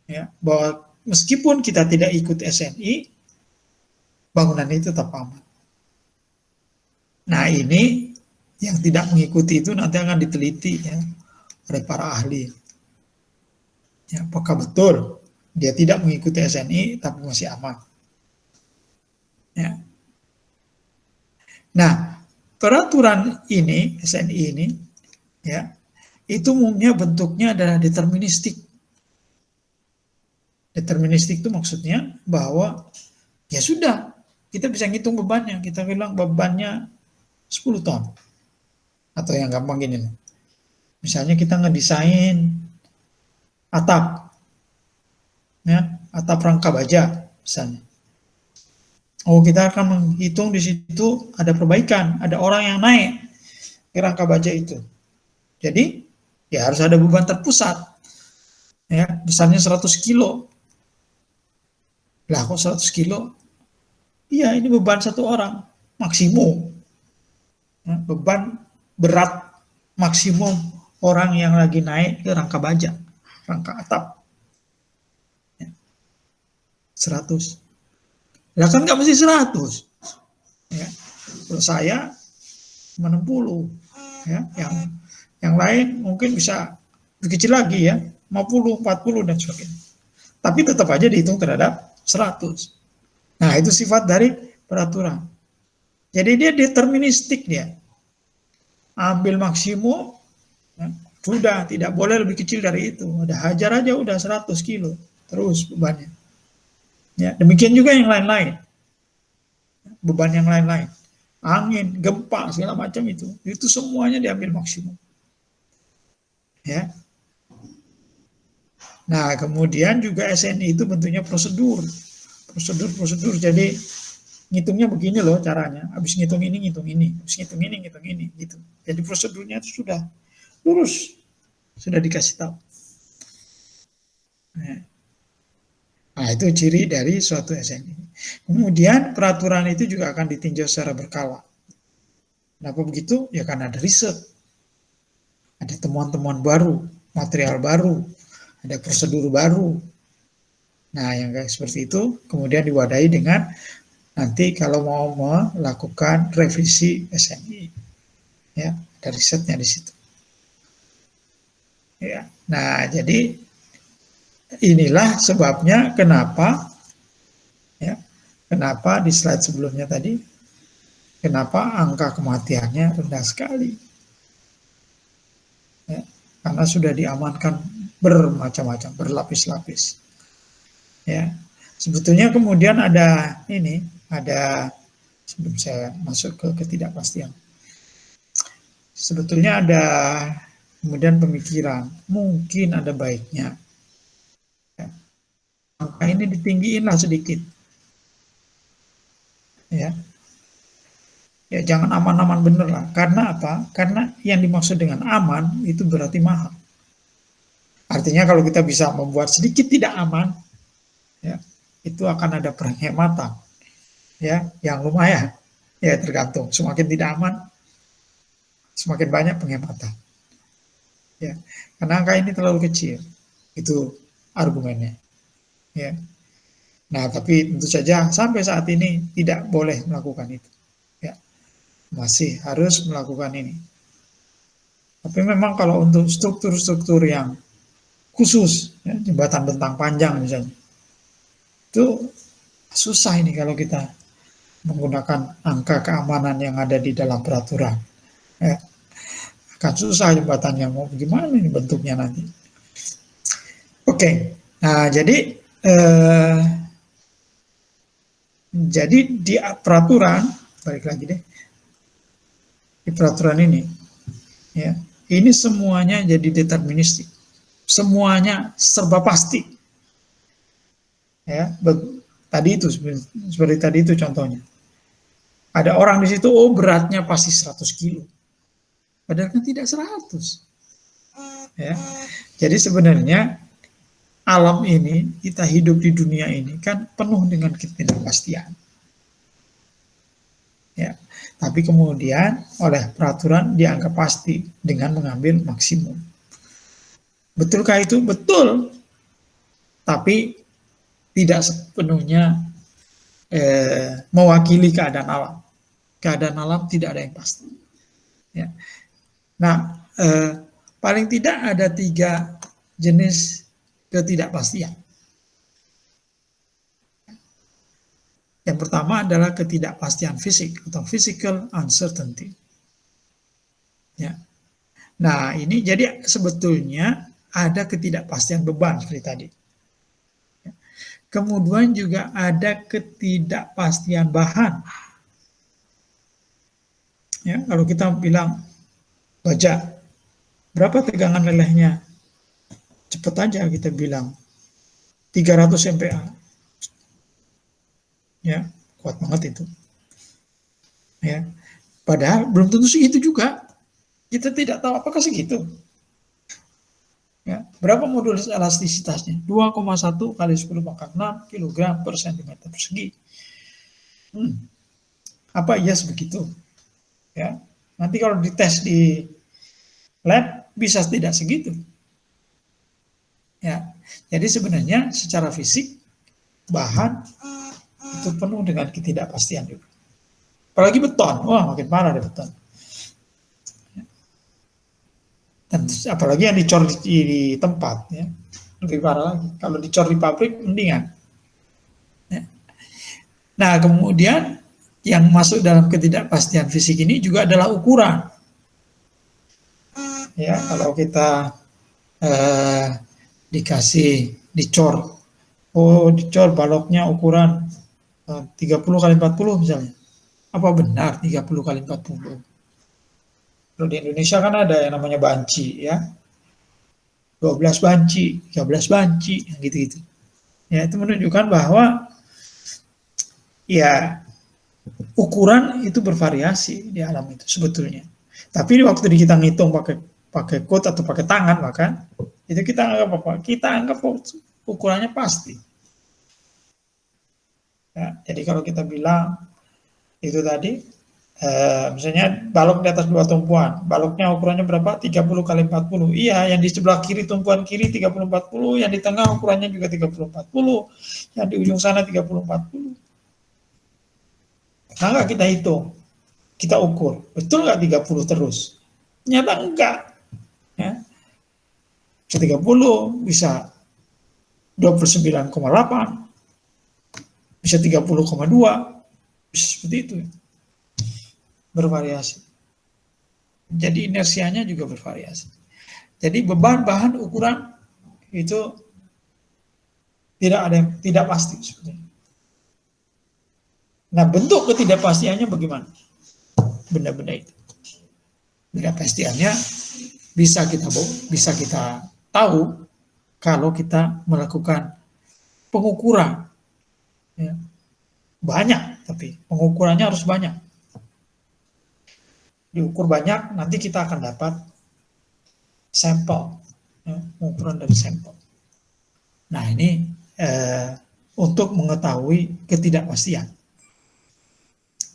ya, bahwa meskipun kita tidak ikut SNI, bangunan itu tetap aman. Nah, ini yang tidak mengikuti itu nanti akan diteliti ya oleh para ahli. Ya, apakah betul dia tidak mengikuti SNI tapi masih aman? Ya. Nah, peraturan ini, SNI ini, ya, itu umumnya bentuknya adalah deterministik. Deterministik itu maksudnya bahwa ya sudah, kita bisa ngitung bebannya. Kita bilang bebannya 10 ton. Atau yang gampang gini. Misalnya kita ngedesain atap. Ya, atap rangka baja misalnya. Oh, kita akan menghitung di situ ada perbaikan, ada orang yang naik ke rangka baja itu. Jadi, ya harus ada beban terpusat. Ya, besarnya 100 kilo. Lah kok 100 kilo? Iya, ini beban satu orang maksimum. Ya, beban berat maksimum orang yang lagi naik ke rangka baja, rangka atap. Ya, 100. Lah kan nggak mesti 100. Ya. Kalau saya 60. Ya, yang lain mungkin bisa lebih kecil lagi ya, 50, 40 dan sebagainya. Tapi tetap aja dihitung terhadap 100. Nah, itu sifat dari peraturan. Jadi dia deterministik dia. Ambil maksimum, ya, sudah tidak boleh lebih kecil dari itu. Ada hajar aja udah 100 kilo terus bebannya. Ya, demikian juga yang lain-lain. Beban yang lain-lain. Angin, gempa, segala macam itu semuanya diambil maksimum. Ya. Nah, kemudian juga SNI itu bentuknya prosedur. Jadi ngitungnya begini loh caranya. Habis ngitung ini, habis ngitung ini, gitu. Jadi prosedurnya itu sudah lurus, sudah dikasih tahu. Nah, itu ciri dari suatu SNI. Kemudian peraturan itu juga akan ditinjau secara berkala. Kenapa begitu? Ya karena ada riset, ada temuan-temuan baru, material baru, ada prosedur baru. Nah, yang kayak seperti itu kemudian diwadahi dengan nanti kalau mau melakukan revisi SNI, ya ada risetnya di situ. Ya, nah jadi inilah sebabnya kenapa, ya, kenapa di slide sebelumnya tadi, kenapa angka kematiannya rendah sekali. Ya, karena sudah diamankan bermacam-macam, berlapis-lapis. Ya, sebetulnya kemudian ada sebelum saya masuk ke ketidakpastian, sebetulnya ada kemudian pemikiran mungkin ada baiknya ya, angka ini ditinggiin lah sedikit, ya Ya jangan aman-aman bener lah. Karena apa? Karena yang dimaksud dengan aman itu berarti mahal. Artinya kalau kita bisa membuat sedikit tidak aman, ya, itu akan ada penghematan, ya, yang lumayan. Ya tergantung. Semakin tidak aman, semakin banyak penghematan. Ya, karena angka ini terlalu kecil. Itu argumennya. Ya. Nah, tapi tentu saja sampai saat ini tidak boleh melakukan itu. Ya, masih harus melakukan ini. Tapi memang kalau untuk struktur-struktur yang khusus, ya, jembatan bentang panjang misalnya, itu susah ini kalau kita menggunakan angka keamanan yang ada di dalam peraturan. Ya, akan susah jembatannya, mau gimana ini bentuknya nanti. Oke, nah jadi di peraturan, balik lagi deh, di peraturan ini, ya, ini semuanya jadi deterministik, semuanya serba pasti, ya. Tadi itu seperti tadi itu contohnya, ada orang di situ, oh beratnya pasti 100 kilo, padahal kan tidak 100, ya. Jadi sebenarnya alam ini, kita hidup di dunia ini kan penuh dengan ketidakpastian. Ya, tapi kemudian oleh peraturan dianggap pasti dengan mengambil maksimum. Betulkah itu? Betul. Tapi tidak sepenuhnya mewakili keadaan alam. Keadaan alam tidak ada yang pasti. Ya. Nah, paling tidak ada 3 jenis ketidakpastian. Yang pertama adalah ketidakpastian fisik atau physical uncertainty. Ya. Nah, ini jadi sebetulnya ada ketidakpastian beban seperti tadi. Ya. Kemudian juga ada ketidakpastian bahan. Ya, kalau kita bilang baja, berapa tegangan lelehnya? Cepat aja kita bilang 300 MPa. Ya, kuat banget itu. Ya. Padahal belum tentu segitu juga. Kita tidak tahu apakah segitu. Ya, berapa modulus elastisitasnya? 2,1 kali 10 pangkat 6 kg per cm persegi. Apa iya sebegitu? Ya, nanti kalau dites di lab bisa tidak segitu. Ya, jadi sebenarnya secara fisik bahan itu penuh dengan ketidakpastian juga. Apalagi beton, wah makin parah deh beton. Dan apalagi yang dicor di tempat, ya, lebih parah lagi. Kalau dicor di pabrik mendingan. Ya. Nah kemudian yang masuk dalam ketidakpastian fisik ini juga adalah ukuran. Ya, kalau kita dicor, oh dicor baloknya ukuran 30 kali 40 misalnya. Apa benar 30 kali 40? Kalau di Indonesia kan ada yang namanya banci, ya. 12 banci, 13 banci, gitu-gitu. Ya, itu menunjukkan bahwa ya ukuran itu bervariasi di alam itu sebetulnya. Tapi waktu kita ngitung pakai code atau pakai tangan, maka itu kita anggap apa? Kita anggap ukurannya pasti. Ya, jadi kalau kita bilang itu tadi, misalnya balok di atas 2 tumpuan, baloknya ukurannya berapa? 30 kali 40. Iya, yang di sebelah kiri tumpuan kiri 30-40, yang di tengah ukurannya juga 30-40, yang di ujung sana 30-40. Nah, nggak kita hitung, kita ukur, betul nggak 30 terus? Ternyata enggak. Ya. 30 bisa 29,8, bisa 30,2, bisa seperti itu. Bervariasi. Jadi inersianya juga bervariasi. Jadi beban bahan ukuran itu tidak pasti sebenarnya. Nah, bentuk ketidakpastiannya bagaimana? Benda-benda itu. Ketidakpastiannya bisa kita tahu kalau kita melakukan pengukuran. Ya. Banyak, tapi pengukurannya harus banyak. diukur banyak, nanti kita akan dapat sampel, ya, pengukuran dari sampel. Nah ini untuk mengetahui ketidakpastian.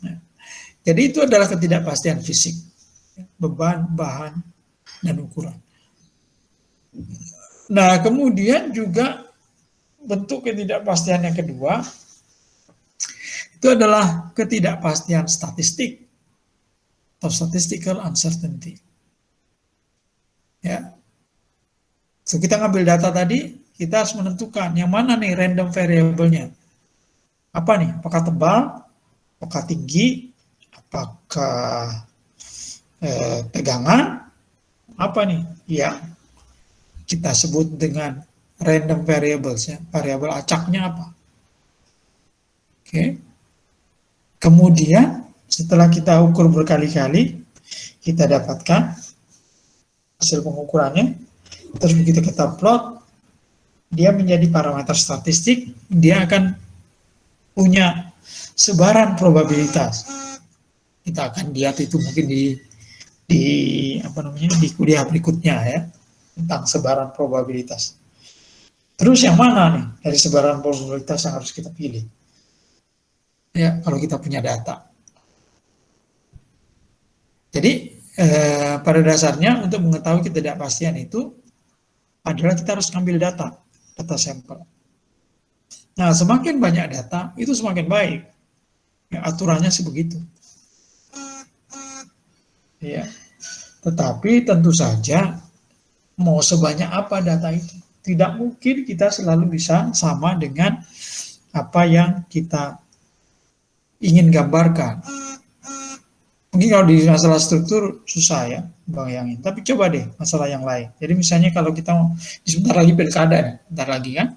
Nah, jadi itu adalah ketidakpastian fisik, beban, bahan, dan ukuran. Nah kemudian juga bentuk ketidakpastian yang kedua itu adalah ketidakpastian statistik atau statistical uncertainty. Ya, so kita ngambil data tadi, kita harus menentukan yang mana nih random variable-nya. Apa nih? Apakah tebal? Apakah tinggi? Apakah tegangan? Apa nih? Ya, kita sebut dengan random variables, ya. Variabel acaknya apa? Oke. Kemudian setelah kita ukur berkali-kali, kita dapatkan hasil pengukurannya. Terus begitu kita plot, dia menjadi parameter statistik, dia akan punya sebaran probabilitas. Kita akan lihat itu mungkin di kuliah berikutnya ya, tentang sebaran probabilitas. Terus yang mana nih dari sebaran probabilitas yang harus kita pilih? Ya, kalau kita punya data. Jadi pada dasarnya untuk mengetahui ketidakpastian itu adalah kita harus ngambil data sampel. Nah, semakin banyak data itu semakin baik. Ya, aturannya sih begitu. Ya. Tetapi tentu saja mau sebanyak apa data itu, tidak mungkin kita selalu bisa sama dengan apa yang kita ingin gambarkan. Mungkin kalau di masalah struktur susah ya bayangin, tapi coba deh masalah yang lain. Jadi misalnya kalau kita sebentar lagi pilkada nih, bentar lagi kan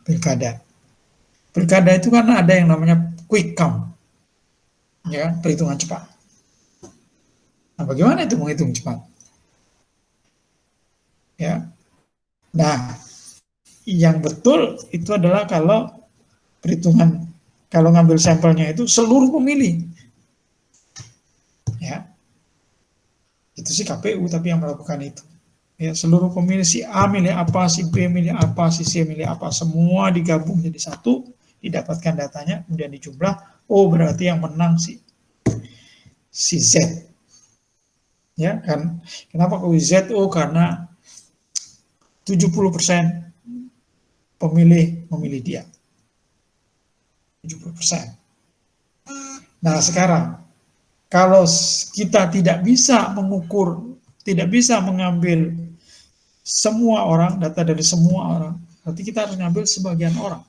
pilkada itu kan ada yang namanya quick count, ya kan, perhitungan cepat. Nah bagaimana itu menghitung cepat? Ya, nah yang betul itu adalah kalau perhitungan, kalau ngambil sampelnya itu seluruh pemilih. Ya, itu sih KPU tapi yang melakukan itu. Ya, seluruh pemilih si A milih apa, si B milih apa, si C milih apa, semua digabung jadi satu, didapatkan datanya, kemudian dijumlah. Oh berarti yang menang si Z. Ya kan? Kenapa kok Z? Oh karena 70% pemilih memilih dia. 70%. Nah sekarang kalau kita tidak bisa mengukur, tidak bisa mengambil semua orang, data dari semua orang, berarti kita harus mengambil sebagian orang.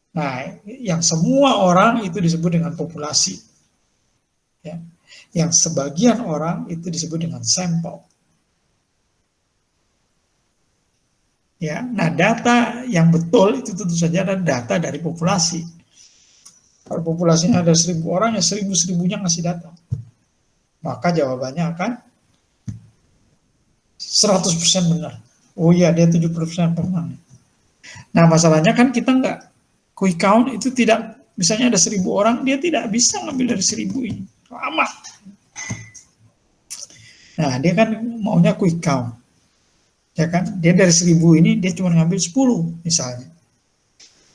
Nah, yang semua orang itu disebut dengan populasi. Ya. Yang sebagian orang itu disebut dengan sampel. Ya, nah data yang betul itu tentu saja adalah data dari populasi. Kalau populasinya ada 1.000 orang, ya 1.000-1.000-nya ngasih data. Maka jawabannya akan 100% benar. Oh iya, dia 70% pemenang. Nah, masalahnya kan kita nggak, quick count itu tidak, misalnya ada 1.000 orang, dia tidak bisa ngambil dari 1.000 ini. Lama. Nah, dia kan maunya quick count. Ya kan? Dia dari 1.000 ini, dia cuma ngambil 10 misalnya.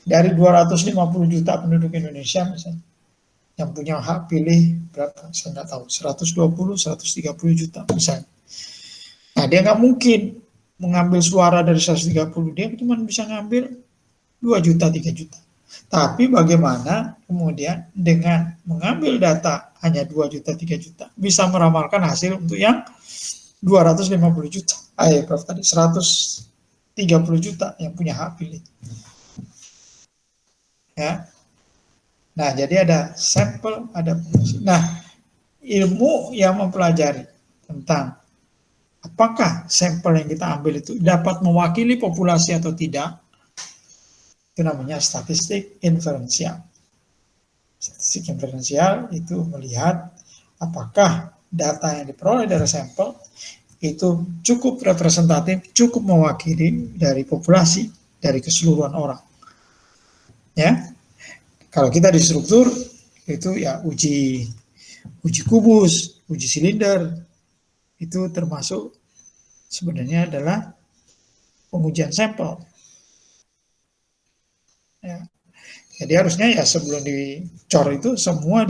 Dari 250 juta penduduk Indonesia misalnya, yang punya hak pilih berapa, saya nggak tahu, 120, 130 juta misalnya. Nah dia nggak mungkin mengambil suara dari 130, dia cuma bisa ngambil 2 juta, 3 juta. Tapi bagaimana kemudian dengan mengambil data hanya 2 juta, 3 juta, bisa meramalkan hasil untuk yang 250 juta. Prof tadi 130 juta yang punya hak pilih. Ya. Nah, jadi ada sampel, ada populasi. Nah, ilmu yang mempelajari tentang apakah sampel yang kita ambil itu dapat mewakili populasi atau tidak, itu namanya statistik inferensial. Statistik inferensial itu melihat apakah data yang diperoleh dari sampel itu cukup representatif, cukup mewakili dari populasi, dari keseluruhan orang. Ya, kalau kita di struktur itu ya uji uji kubus, uji silinder, itu termasuk sebenarnya adalah pengujian sampel. Ya. Jadi harusnya ya sebelum dicor itu semua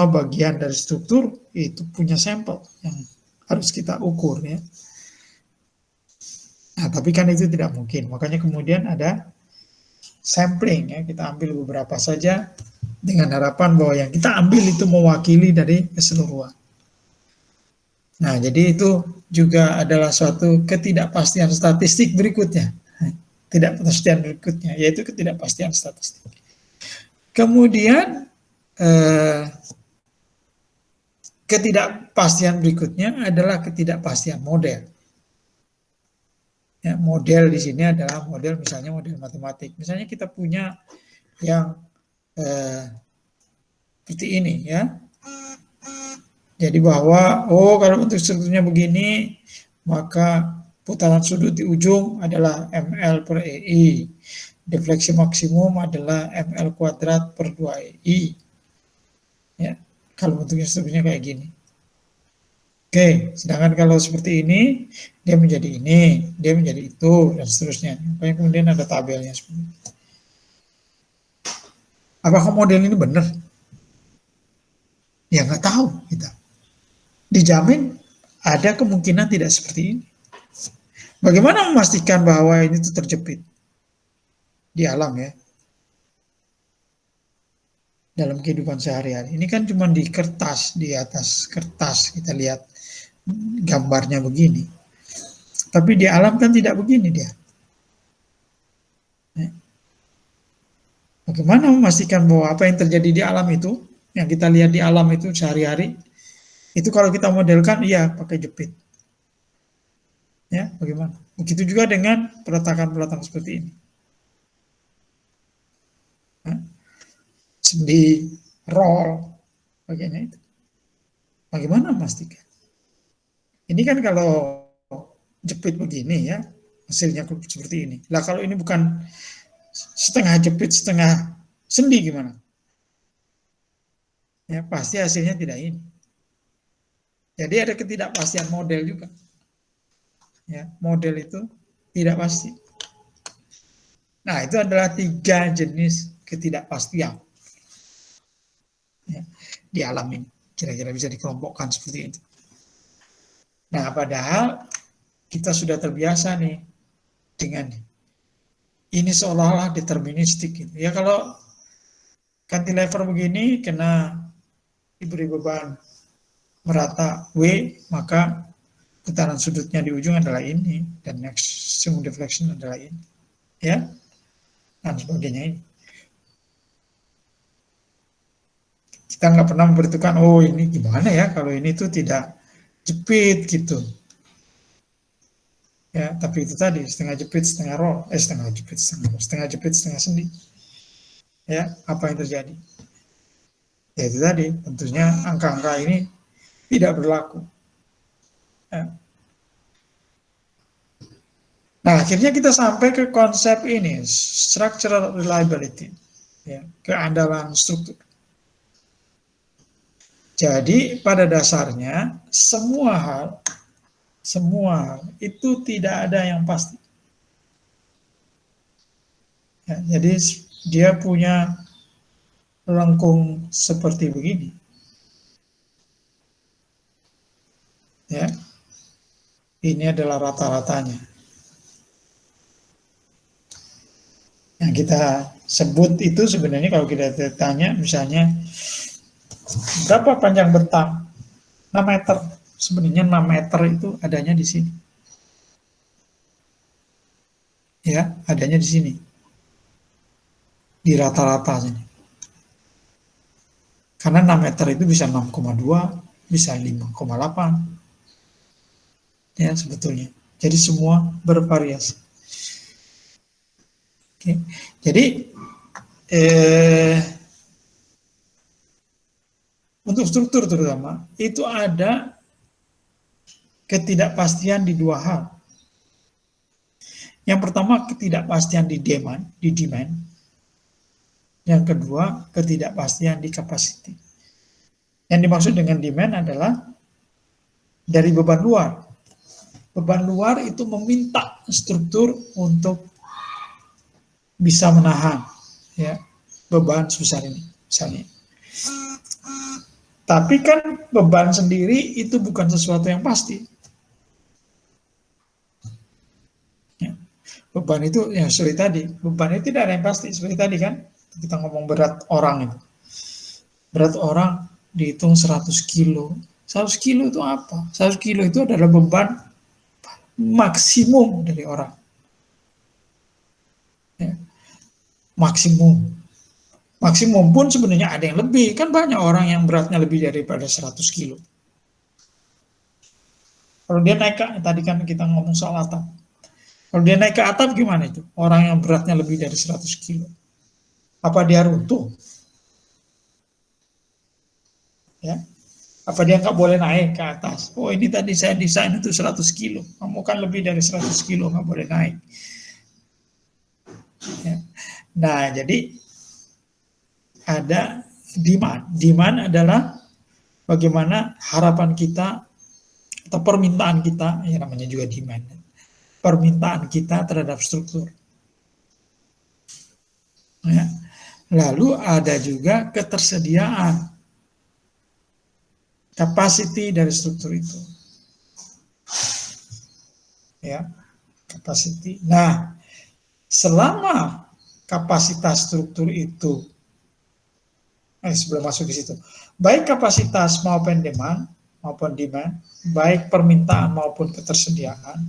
bagian dari struktur itu punya sampel yang harus kita ukur ya. Nah, tapi kan itu tidak mungkin. Makanya kemudian ada sampling ya, kita ambil beberapa saja dengan harapan bahwa yang kita ambil itu mewakili dari keseluruhan. Nah, jadi itu juga adalah suatu ketidakpastian statistik berikutnya. Ketidakpastian berikutnya, yaitu ketidakpastian statistik. Kemudian, ketidakpastian berikutnya adalah ketidakpastian model. Ya, model di sini adalah model, misalnya model matematik. Misalnya kita punya yang seperti ini ya. Jadi bahwa, kalau bentuk strukturnya begini, maka putaran sudut di ujung adalah ml per EI. Defleksi maksimum adalah ml kuadrat per 2EI. Ya, kalau bentuknya strukturnya kayak gini. Oke, sedangkan kalau seperti ini, dia menjadi ini, dia menjadi itu, dan seterusnya. Makanya kemudian ada tabelnya seperti ini. Apakah model ini benar? Ya nggak tahu kita. Dijamin ada kemungkinan tidak seperti ini. Bagaimana memastikan bahwa ini tuh terjepit di alam ya? Dalam kehidupan sehari-hari. Ini kan cuma di kertas, di atas kertas kita lihat gambarnya begini. Tapi di alam kan tidak begini dia. Bagaimana memastikan bahwa apa yang terjadi di alam itu, yang kita lihat di alam itu sehari-hari, itu kalau kita modelkan, iya pakai jepit. Ya, bagaimana? Begitu juga dengan peletakan-peletakan seperti ini. Sendi, roll, bagiannya itu. Bagaimana memastikan? Ini kan kalau jepit begini ya, hasilnya seperti ini. Lah kalau ini bukan setengah jepit, setengah sendi gimana? Ya pasti hasilnya tidak ini. Jadi ada ketidakpastian model juga. Ya, model itu tidak pasti. Nah, itu adalah 3 jenis ketidakpastian ya, di alam ini. Kira-kira bisa dikelompokkan seperti itu. Nah, padahal kita sudah terbiasa nih dengan ini seolah-olah deterministik gitu. Ya kalau cantilever begini kena diberi beban merata W, maka putaran sudutnya di ujung adalah ini dan maximum deflection adalah ini. Ya. Dan sebagainya ini. Kita nggak pernah memperhitungkan, ini gimana ya kalau ini tuh tidak jepit gitu. Ya, tapi itu tadi setengah jepit, setengah roll, setengah jepit, setengah sendi. Ya, apa yang terjadi? Ya itu tadi, tentunya angka-angka ini tidak berlaku. Ya. Nah, akhirnya kita sampai ke konsep ini, structural reliability, ya, keandalan struktur. Jadi pada dasarnya semua hal itu tidak ada yang pasti. Ya, jadi dia punya lengkung seperti begini. Ya, ini adalah rata-ratanya. Yang kita sebut itu sebenarnya kalau kita tanya misalnya berapa panjang bentang? 6 meter. Sebenarnya 6 meter itu adanya di sini. Ya, adanya di sini. Di rata-rata sini. Karena 6 meter itu bisa 6,2, bisa 5,8. Ya, sebetulnya. Jadi semua bervariasi. Oke. Jadi untuk struktur terutama itu ada ketidakpastian di 2 hal. Yang pertama ketidakpastian di demand. Yang kedua, ketidakpastian di capacity. Yang dimaksud dengan demand adalah dari beban luar. Beban luar itu meminta struktur untuk bisa menahan ya beban sebesar ini misalnya. Tapi kan beban sendiri itu bukan sesuatu yang pasti. Ya. Beban itu ya seperti tadi, beban itu tidak ada yang pasti seperti tadi kan. Kita ngomong berat orang itu. Berat orang dihitung 100 kilo. 100 kilo itu apa? 100 kilo itu adalah beban maksimum dari orang. Ya. Maksimum. Maksimum pun sebenarnya ada yang lebih. Kan banyak orang yang beratnya lebih daripada 100 kilo. Kalau dia naik ke, tadi kan kita ngomong soal atap. Kalau dia naik ke atap gimana itu? Orang yang beratnya lebih dari 100 kilo. Apa dia runtuh? Ya. Apa dia nggak boleh naik ke atas? Oh ini tadi saya desain itu 100 kilo. Kamu kan lebih dari 100 kilo, nggak boleh naik. Ya. Nah, jadi ada demand. Demand adalah bagaimana harapan kita atau permintaan kita, ya namanya juga demand. Permintaan kita terhadap struktur. Ya. Lalu ada juga ketersediaan. Capacity dari struktur itu. Ya, capacity. Nah, selama kapasitas struktur itu sebelum masuk ke situ, baik kapasitas maupun demand, baik permintaan maupun ketersediaan,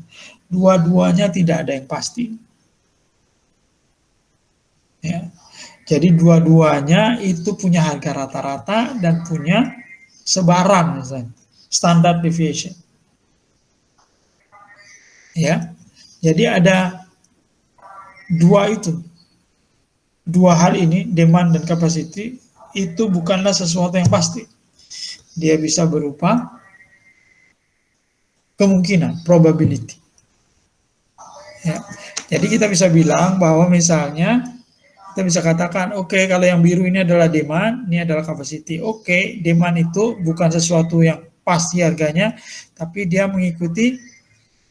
dua-duanya tidak ada yang pasti. Ya. Jadi dua-duanya itu punya harga rata-rata dan punya sebaran, misalnya standard deviation. Ya, jadi ada dua itu, dua hal ini, demand dan capacity, itu bukanlah sesuatu yang pasti. Dia bisa berupa kemungkinan, probability. Ya. Jadi kita bisa bilang bahwa misalnya kita bisa katakan, oke, kalau yang biru ini adalah demand, ini adalah capacity. Oke, demand itu bukan sesuatu yang pasti harganya, tapi dia mengikuti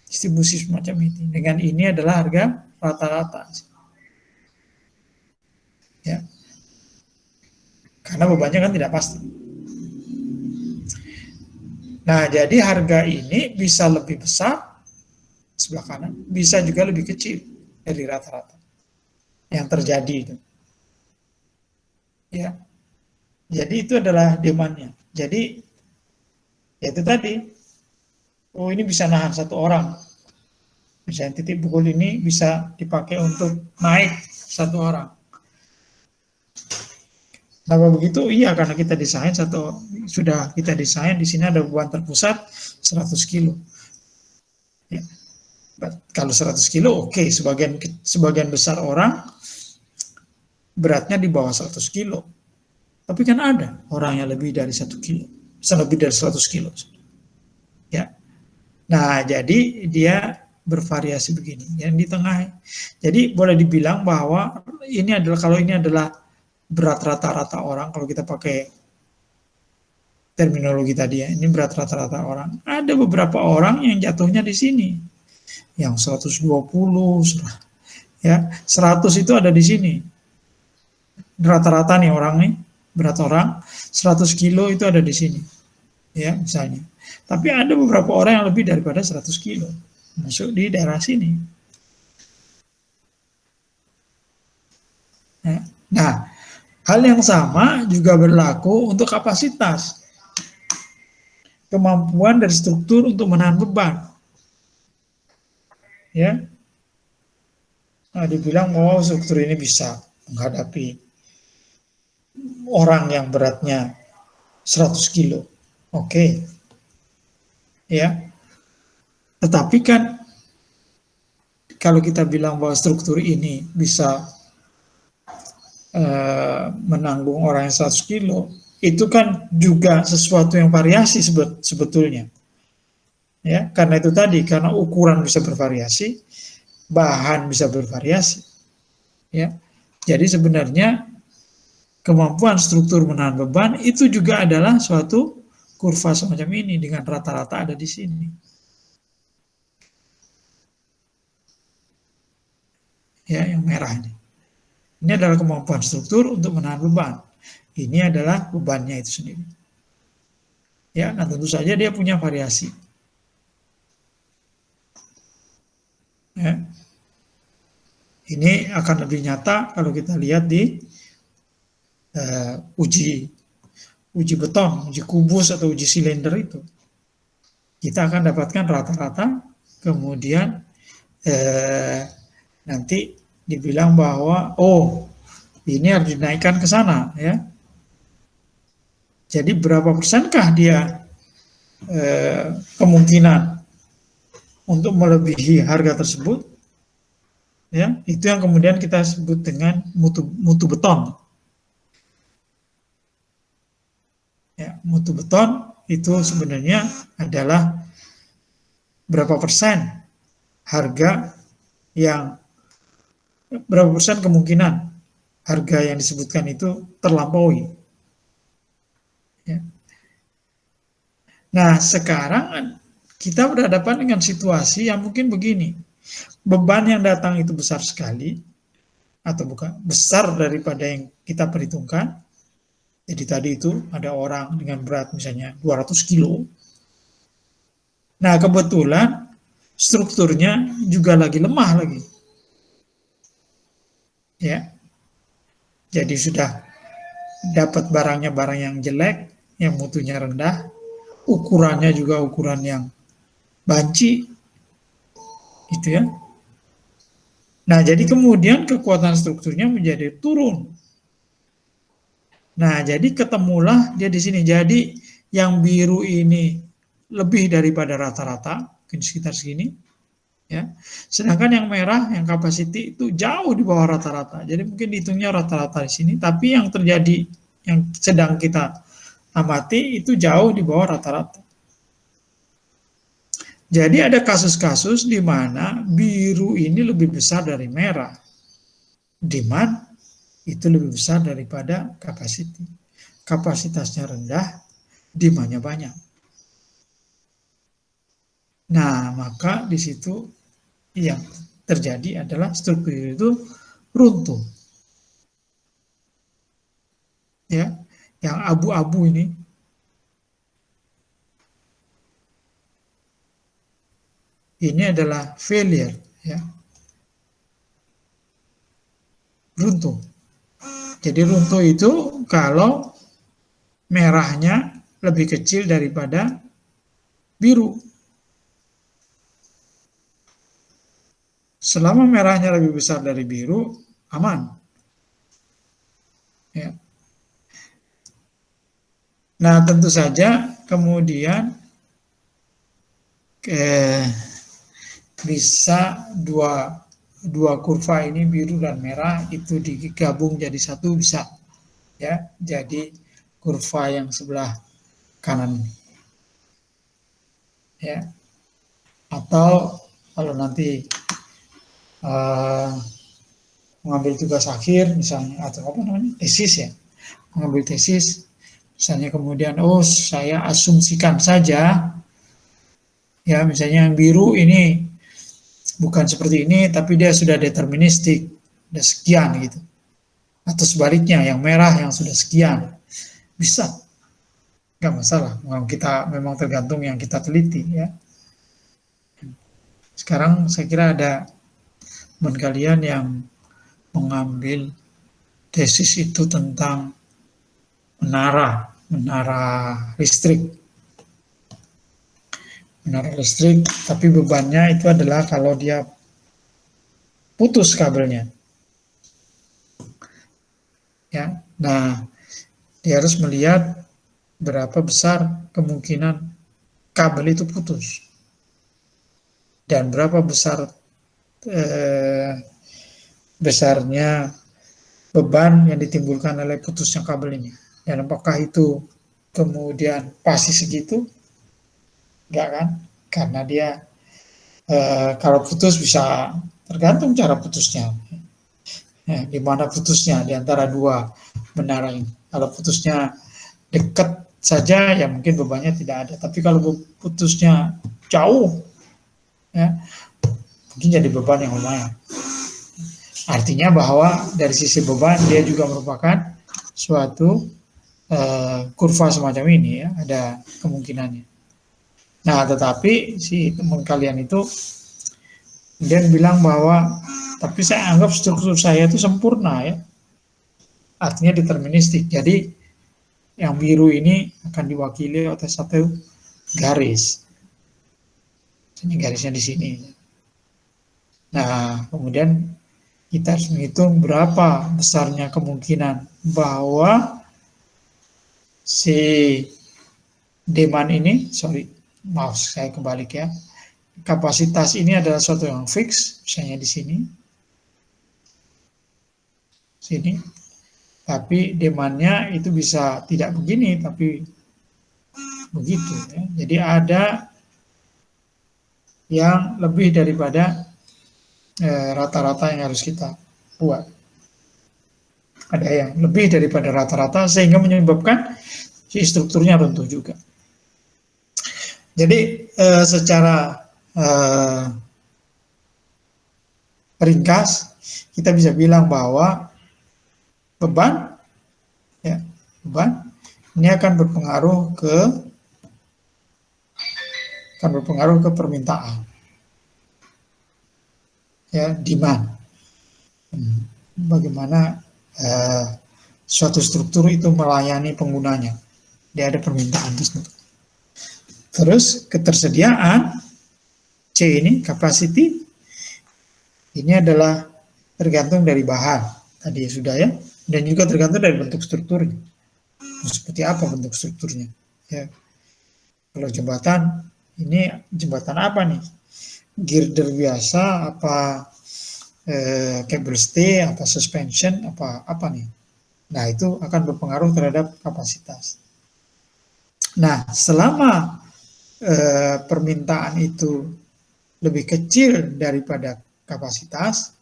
distribusi semacam ini. Dengan ini adalah harga rata-rata. Ya. Karena bebannya kan tidak pasti. Nah, jadi harga ini bisa lebih besar sebelah kanan, bisa juga lebih kecil dari rata-rata yang terjadi itu. Ya. Jadi itu adalah demand-nya. Jadi ya itu tadi. Oh, ini bisa nahan satu orang. Misalnya titik pukul ini bisa dipakai untuk naik satu orang. Kenapa begitu? Iya, karena kita desain sudah kita desain di sini ada beban terpusat 100 kilo. Ya. Kalau 100 kilo, oke, sebagian besar orang beratnya di bawah 100 kilo. Tapi kan ada orang yang lebih dari 1 kilo, bisa lebih dari 100 kilo. Ya. Nah, jadi dia bervariasi begini, yang di tengah. Jadi boleh dibilang bahwa kalau ini adalah berat rata-rata orang, kalau kita pakai terminologi tadi ya, ini berat rata-rata orang. Ada beberapa orang yang jatuhnya di sini, yang 120, ya 100 itu ada di sini. Rata-rata nih orang nih, berat orang 100 kilo itu ada di sini, ya misalnya. Tapi ada beberapa orang yang lebih daripada 100 kilo, masuk di daerah sini. Ya. Nah, hal yang sama juga berlaku untuk kapasitas. Kemampuan dari struktur untuk menahan beban. Ya. Nah, dibilang bahwa struktur ini bisa menghadapi orang yang beratnya 100 kilo. Oke. Ya. Tetapi kan kalau kita bilang bahwa struktur ini bisa menanggung orang yang 100 kilo, itu kan juga sesuatu yang variasi sebetulnya. Ya, karena itu tadi, karena ukuran bisa bervariasi, bahan bisa bervariasi. Ya. Jadi sebenarnya kemampuan struktur menahan beban itu juga adalah suatu kurva semacam ini dengan rata-rata ada di sini. Ya, yang merah ini. Ini adalah kemampuan struktur untuk menahan beban. Ini adalah bebannya itu sendiri. Ya, nah tentu saja dia punya variasi. Ya. Ini akan lebih nyata kalau kita lihat di uji beton, uji kubus atau uji silinder itu. Kita akan dapatkan rata-rata, kemudian nanti dibilang bahwa ini harus dinaikkan ke sana, ya. Jadi berapa persenkah dia kemungkinan untuk melebihi harga tersebut? Ya, itu yang kemudian kita sebut dengan mutu beton. Ya, mutu beton itu sebenarnya adalah berapa persen harga yang berapa persen kemungkinan harga yang disebutkan itu terlampaui. Ya. Nah, sekarang kita berhadapan dengan situasi yang mungkin begini. Beban yang datang itu besar sekali, atau bukan besar daripada yang kita perhitungkan. Jadi tadi itu ada orang dengan berat misalnya 200 kilo. Nah, kebetulan strukturnya juga lagi lemah lagi. Ya. Jadi sudah dapat barangnya barang yang jelek, yang mutunya rendah, ukurannya juga ukuran yang banci, gitu ya. Nah, jadi kemudian kekuatan strukturnya menjadi turun. Nah, jadi ketemulah dia di sini. Jadi yang biru ini lebih daripada rata-rata, mungkin sekitar segini, ya. Sedangkan yang merah, yang capacity itu jauh di bawah rata-rata. Jadi mungkin dihitungnya rata-rata di sini, tapi yang terjadi, yang sedang kita amati itu jauh di bawah rata-rata. Jadi ada kasus-kasus di mana biru ini lebih besar dari merah. Demand itu lebih besar daripada capacity. Kapasitasnya rendah, demand-nya banyak. Nah, maka di situ yang terjadi adalah struktur itu runtuh. Ya, yang abu-abu ini adalah failure, ya. Runtuh. Jadi runtuh itu kalau merahnya lebih kecil daripada biru. Selama merahnya lebih besar dari biru, aman. Ya. Nah, tentu saja kemudian bisa dua kurva ini biru dan merah itu digabung jadi satu bisa, ya, jadi kurva yang sebelah kanan, ya. Atau kalau nanti mengambil tugas akhir misalnya, atau apa namanya, tesis, ya, mengambil tesis misalnya, kemudian saya asumsikan saja, ya, misalnya yang biru ini bukan seperti ini, tapi dia sudah deterministik, sudah sekian gitu. Atau sebaliknya, yang merah yang sudah sekian. Bisa. Nggak masalah, kita memang tergantung yang kita teliti, ya. Sekarang saya kira ada teman kalian yang mengambil tesis itu tentang menara listrik. Menara listrik, tapi bebannya itu adalah kalau dia putus kabelnya. Ya, nah dia harus melihat berapa besar kemungkinan kabel itu putus dan berapa besar besarnya beban yang ditimbulkan oleh putusnya kabel ini. Dan apakah itu kemudian pasti segitu? Enggak kan? Karena dia kalau putus bisa tergantung cara putusnya. Ya, di mana putusnya di antara dua kebenaran. Kalau putusnya dekat saja ya mungkin bebannya tidak ada. Tapi kalau putusnya jauh, ya mungkin jadi beban yang lumayan. Artinya bahwa dari sisi beban dia juga merupakan suatu kurva semacam ini ya, ada kemungkinannya. Nah, tetapi si teman kalian itu dia bilang bahwa tapi saya anggap struktur saya itu sempurna ya. Artinya deterministik. Jadi yang biru ini akan diwakili oleh satu garis. Ini garisnya di sini. Nah, kemudian kita harus menghitung berapa besarnya kemungkinan bahwa si demand ini, maaf saya kebalik ya, kapasitas ini adalah suatu yang fix, misalnya di sini, tapi demandnya itu bisa tidak begini, tapi begitu ya. Jadi ada yang lebih daripada rata-rata yang harus kita buat. Ada yang lebih daripada rata-rata sehingga menyebabkan si strukturnya runtuh juga. Jadi secara ringkas kita bisa bilang bahwa beban ini akan berpengaruh ke permintaan, ya, demand. Bagaimana suatu struktur itu melayani penggunanya, dia ada permintaan tersebut. Terus ketersediaan C ini capacity ini adalah tergantung dari bahan tadi sudah ya, dan juga tergantung dari bentuk strukturnya. Seperti apa bentuk strukturnya? Ya. Kalau jembatan ini jembatan apa nih? Girder biasa, apa cable stay, apa suspension, apa nih? Nah itu akan berpengaruh terhadap kapasitas. Nah selama permintaan itu lebih kecil daripada kapasitas,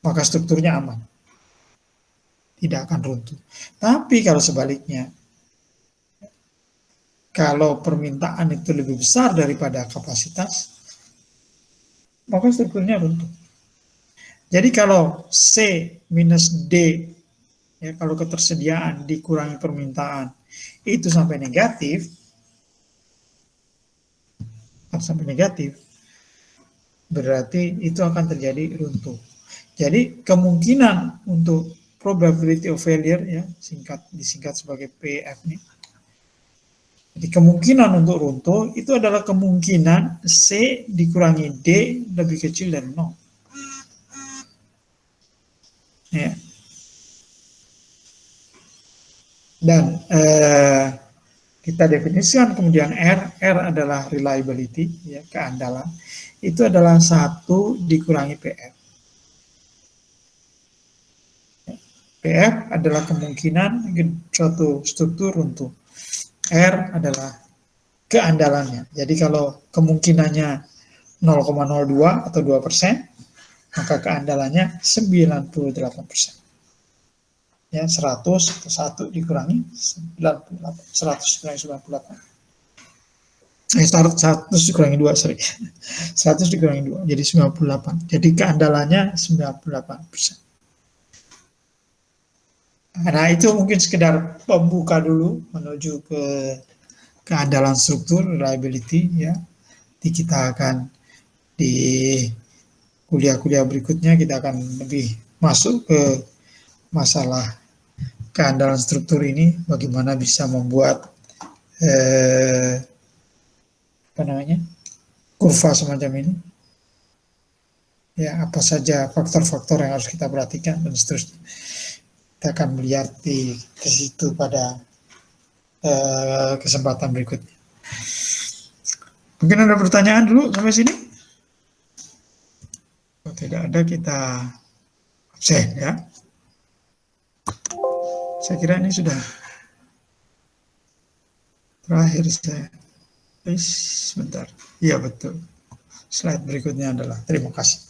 maka strukturnya aman, tidak akan runtuh. Tapi kalau sebaliknya, kalau permintaan itu lebih besar daripada kapasitas, maka strukturnya runtuh. Jadi kalau C minus D, ya, kalau ketersediaan dikurangi permintaan, itu sampai negatif, berarti itu akan terjadi runtuh. Jadi kemungkinan untuk probability of failure, ya, disingkat sebagai PF nih. Jadi kemungkinan untuk runtuh itu adalah kemungkinan C dikurangi D lebih kecil dari 0. Ya. Dan kita definisikan kemudian R adalah reliability, ya, keandalan. Itu adalah 1 dikurangi PF. PF adalah kemungkinan suatu struktur runtuh. R adalah keandalannya. Jadi kalau kemungkinannya 0,02 atau 2%, maka keandalannya 98%. Ya, 100 atau 1 dikurangi 98. 100 dikurangi 98. 100 dikurangi 2, sorry. 100 dikurangi 2, jadi 98. Jadi keandalannya 98%. Nah, itu mungkin sekedar pembuka dulu menuju ke keandalan struktur, reliability, ya. Nanti kita akan di kuliah-kuliah berikutnya kita akan lebih masuk ke masalah keandalan struktur ini, bagaimana bisa membuat kurva semacam ini, ya, apa saja faktor-faktor yang harus kita perhatikan dan seterusnya. Kita akan melihat di situ pada kesempatan berikutnya. Mungkin ada pertanyaan dulu sampai sini? Kalau tidak ada, kita absen, ya. Saya kira ini sudah terakhir saya. Sebentar. Iya, betul. Slide berikutnya adalah terima kasih.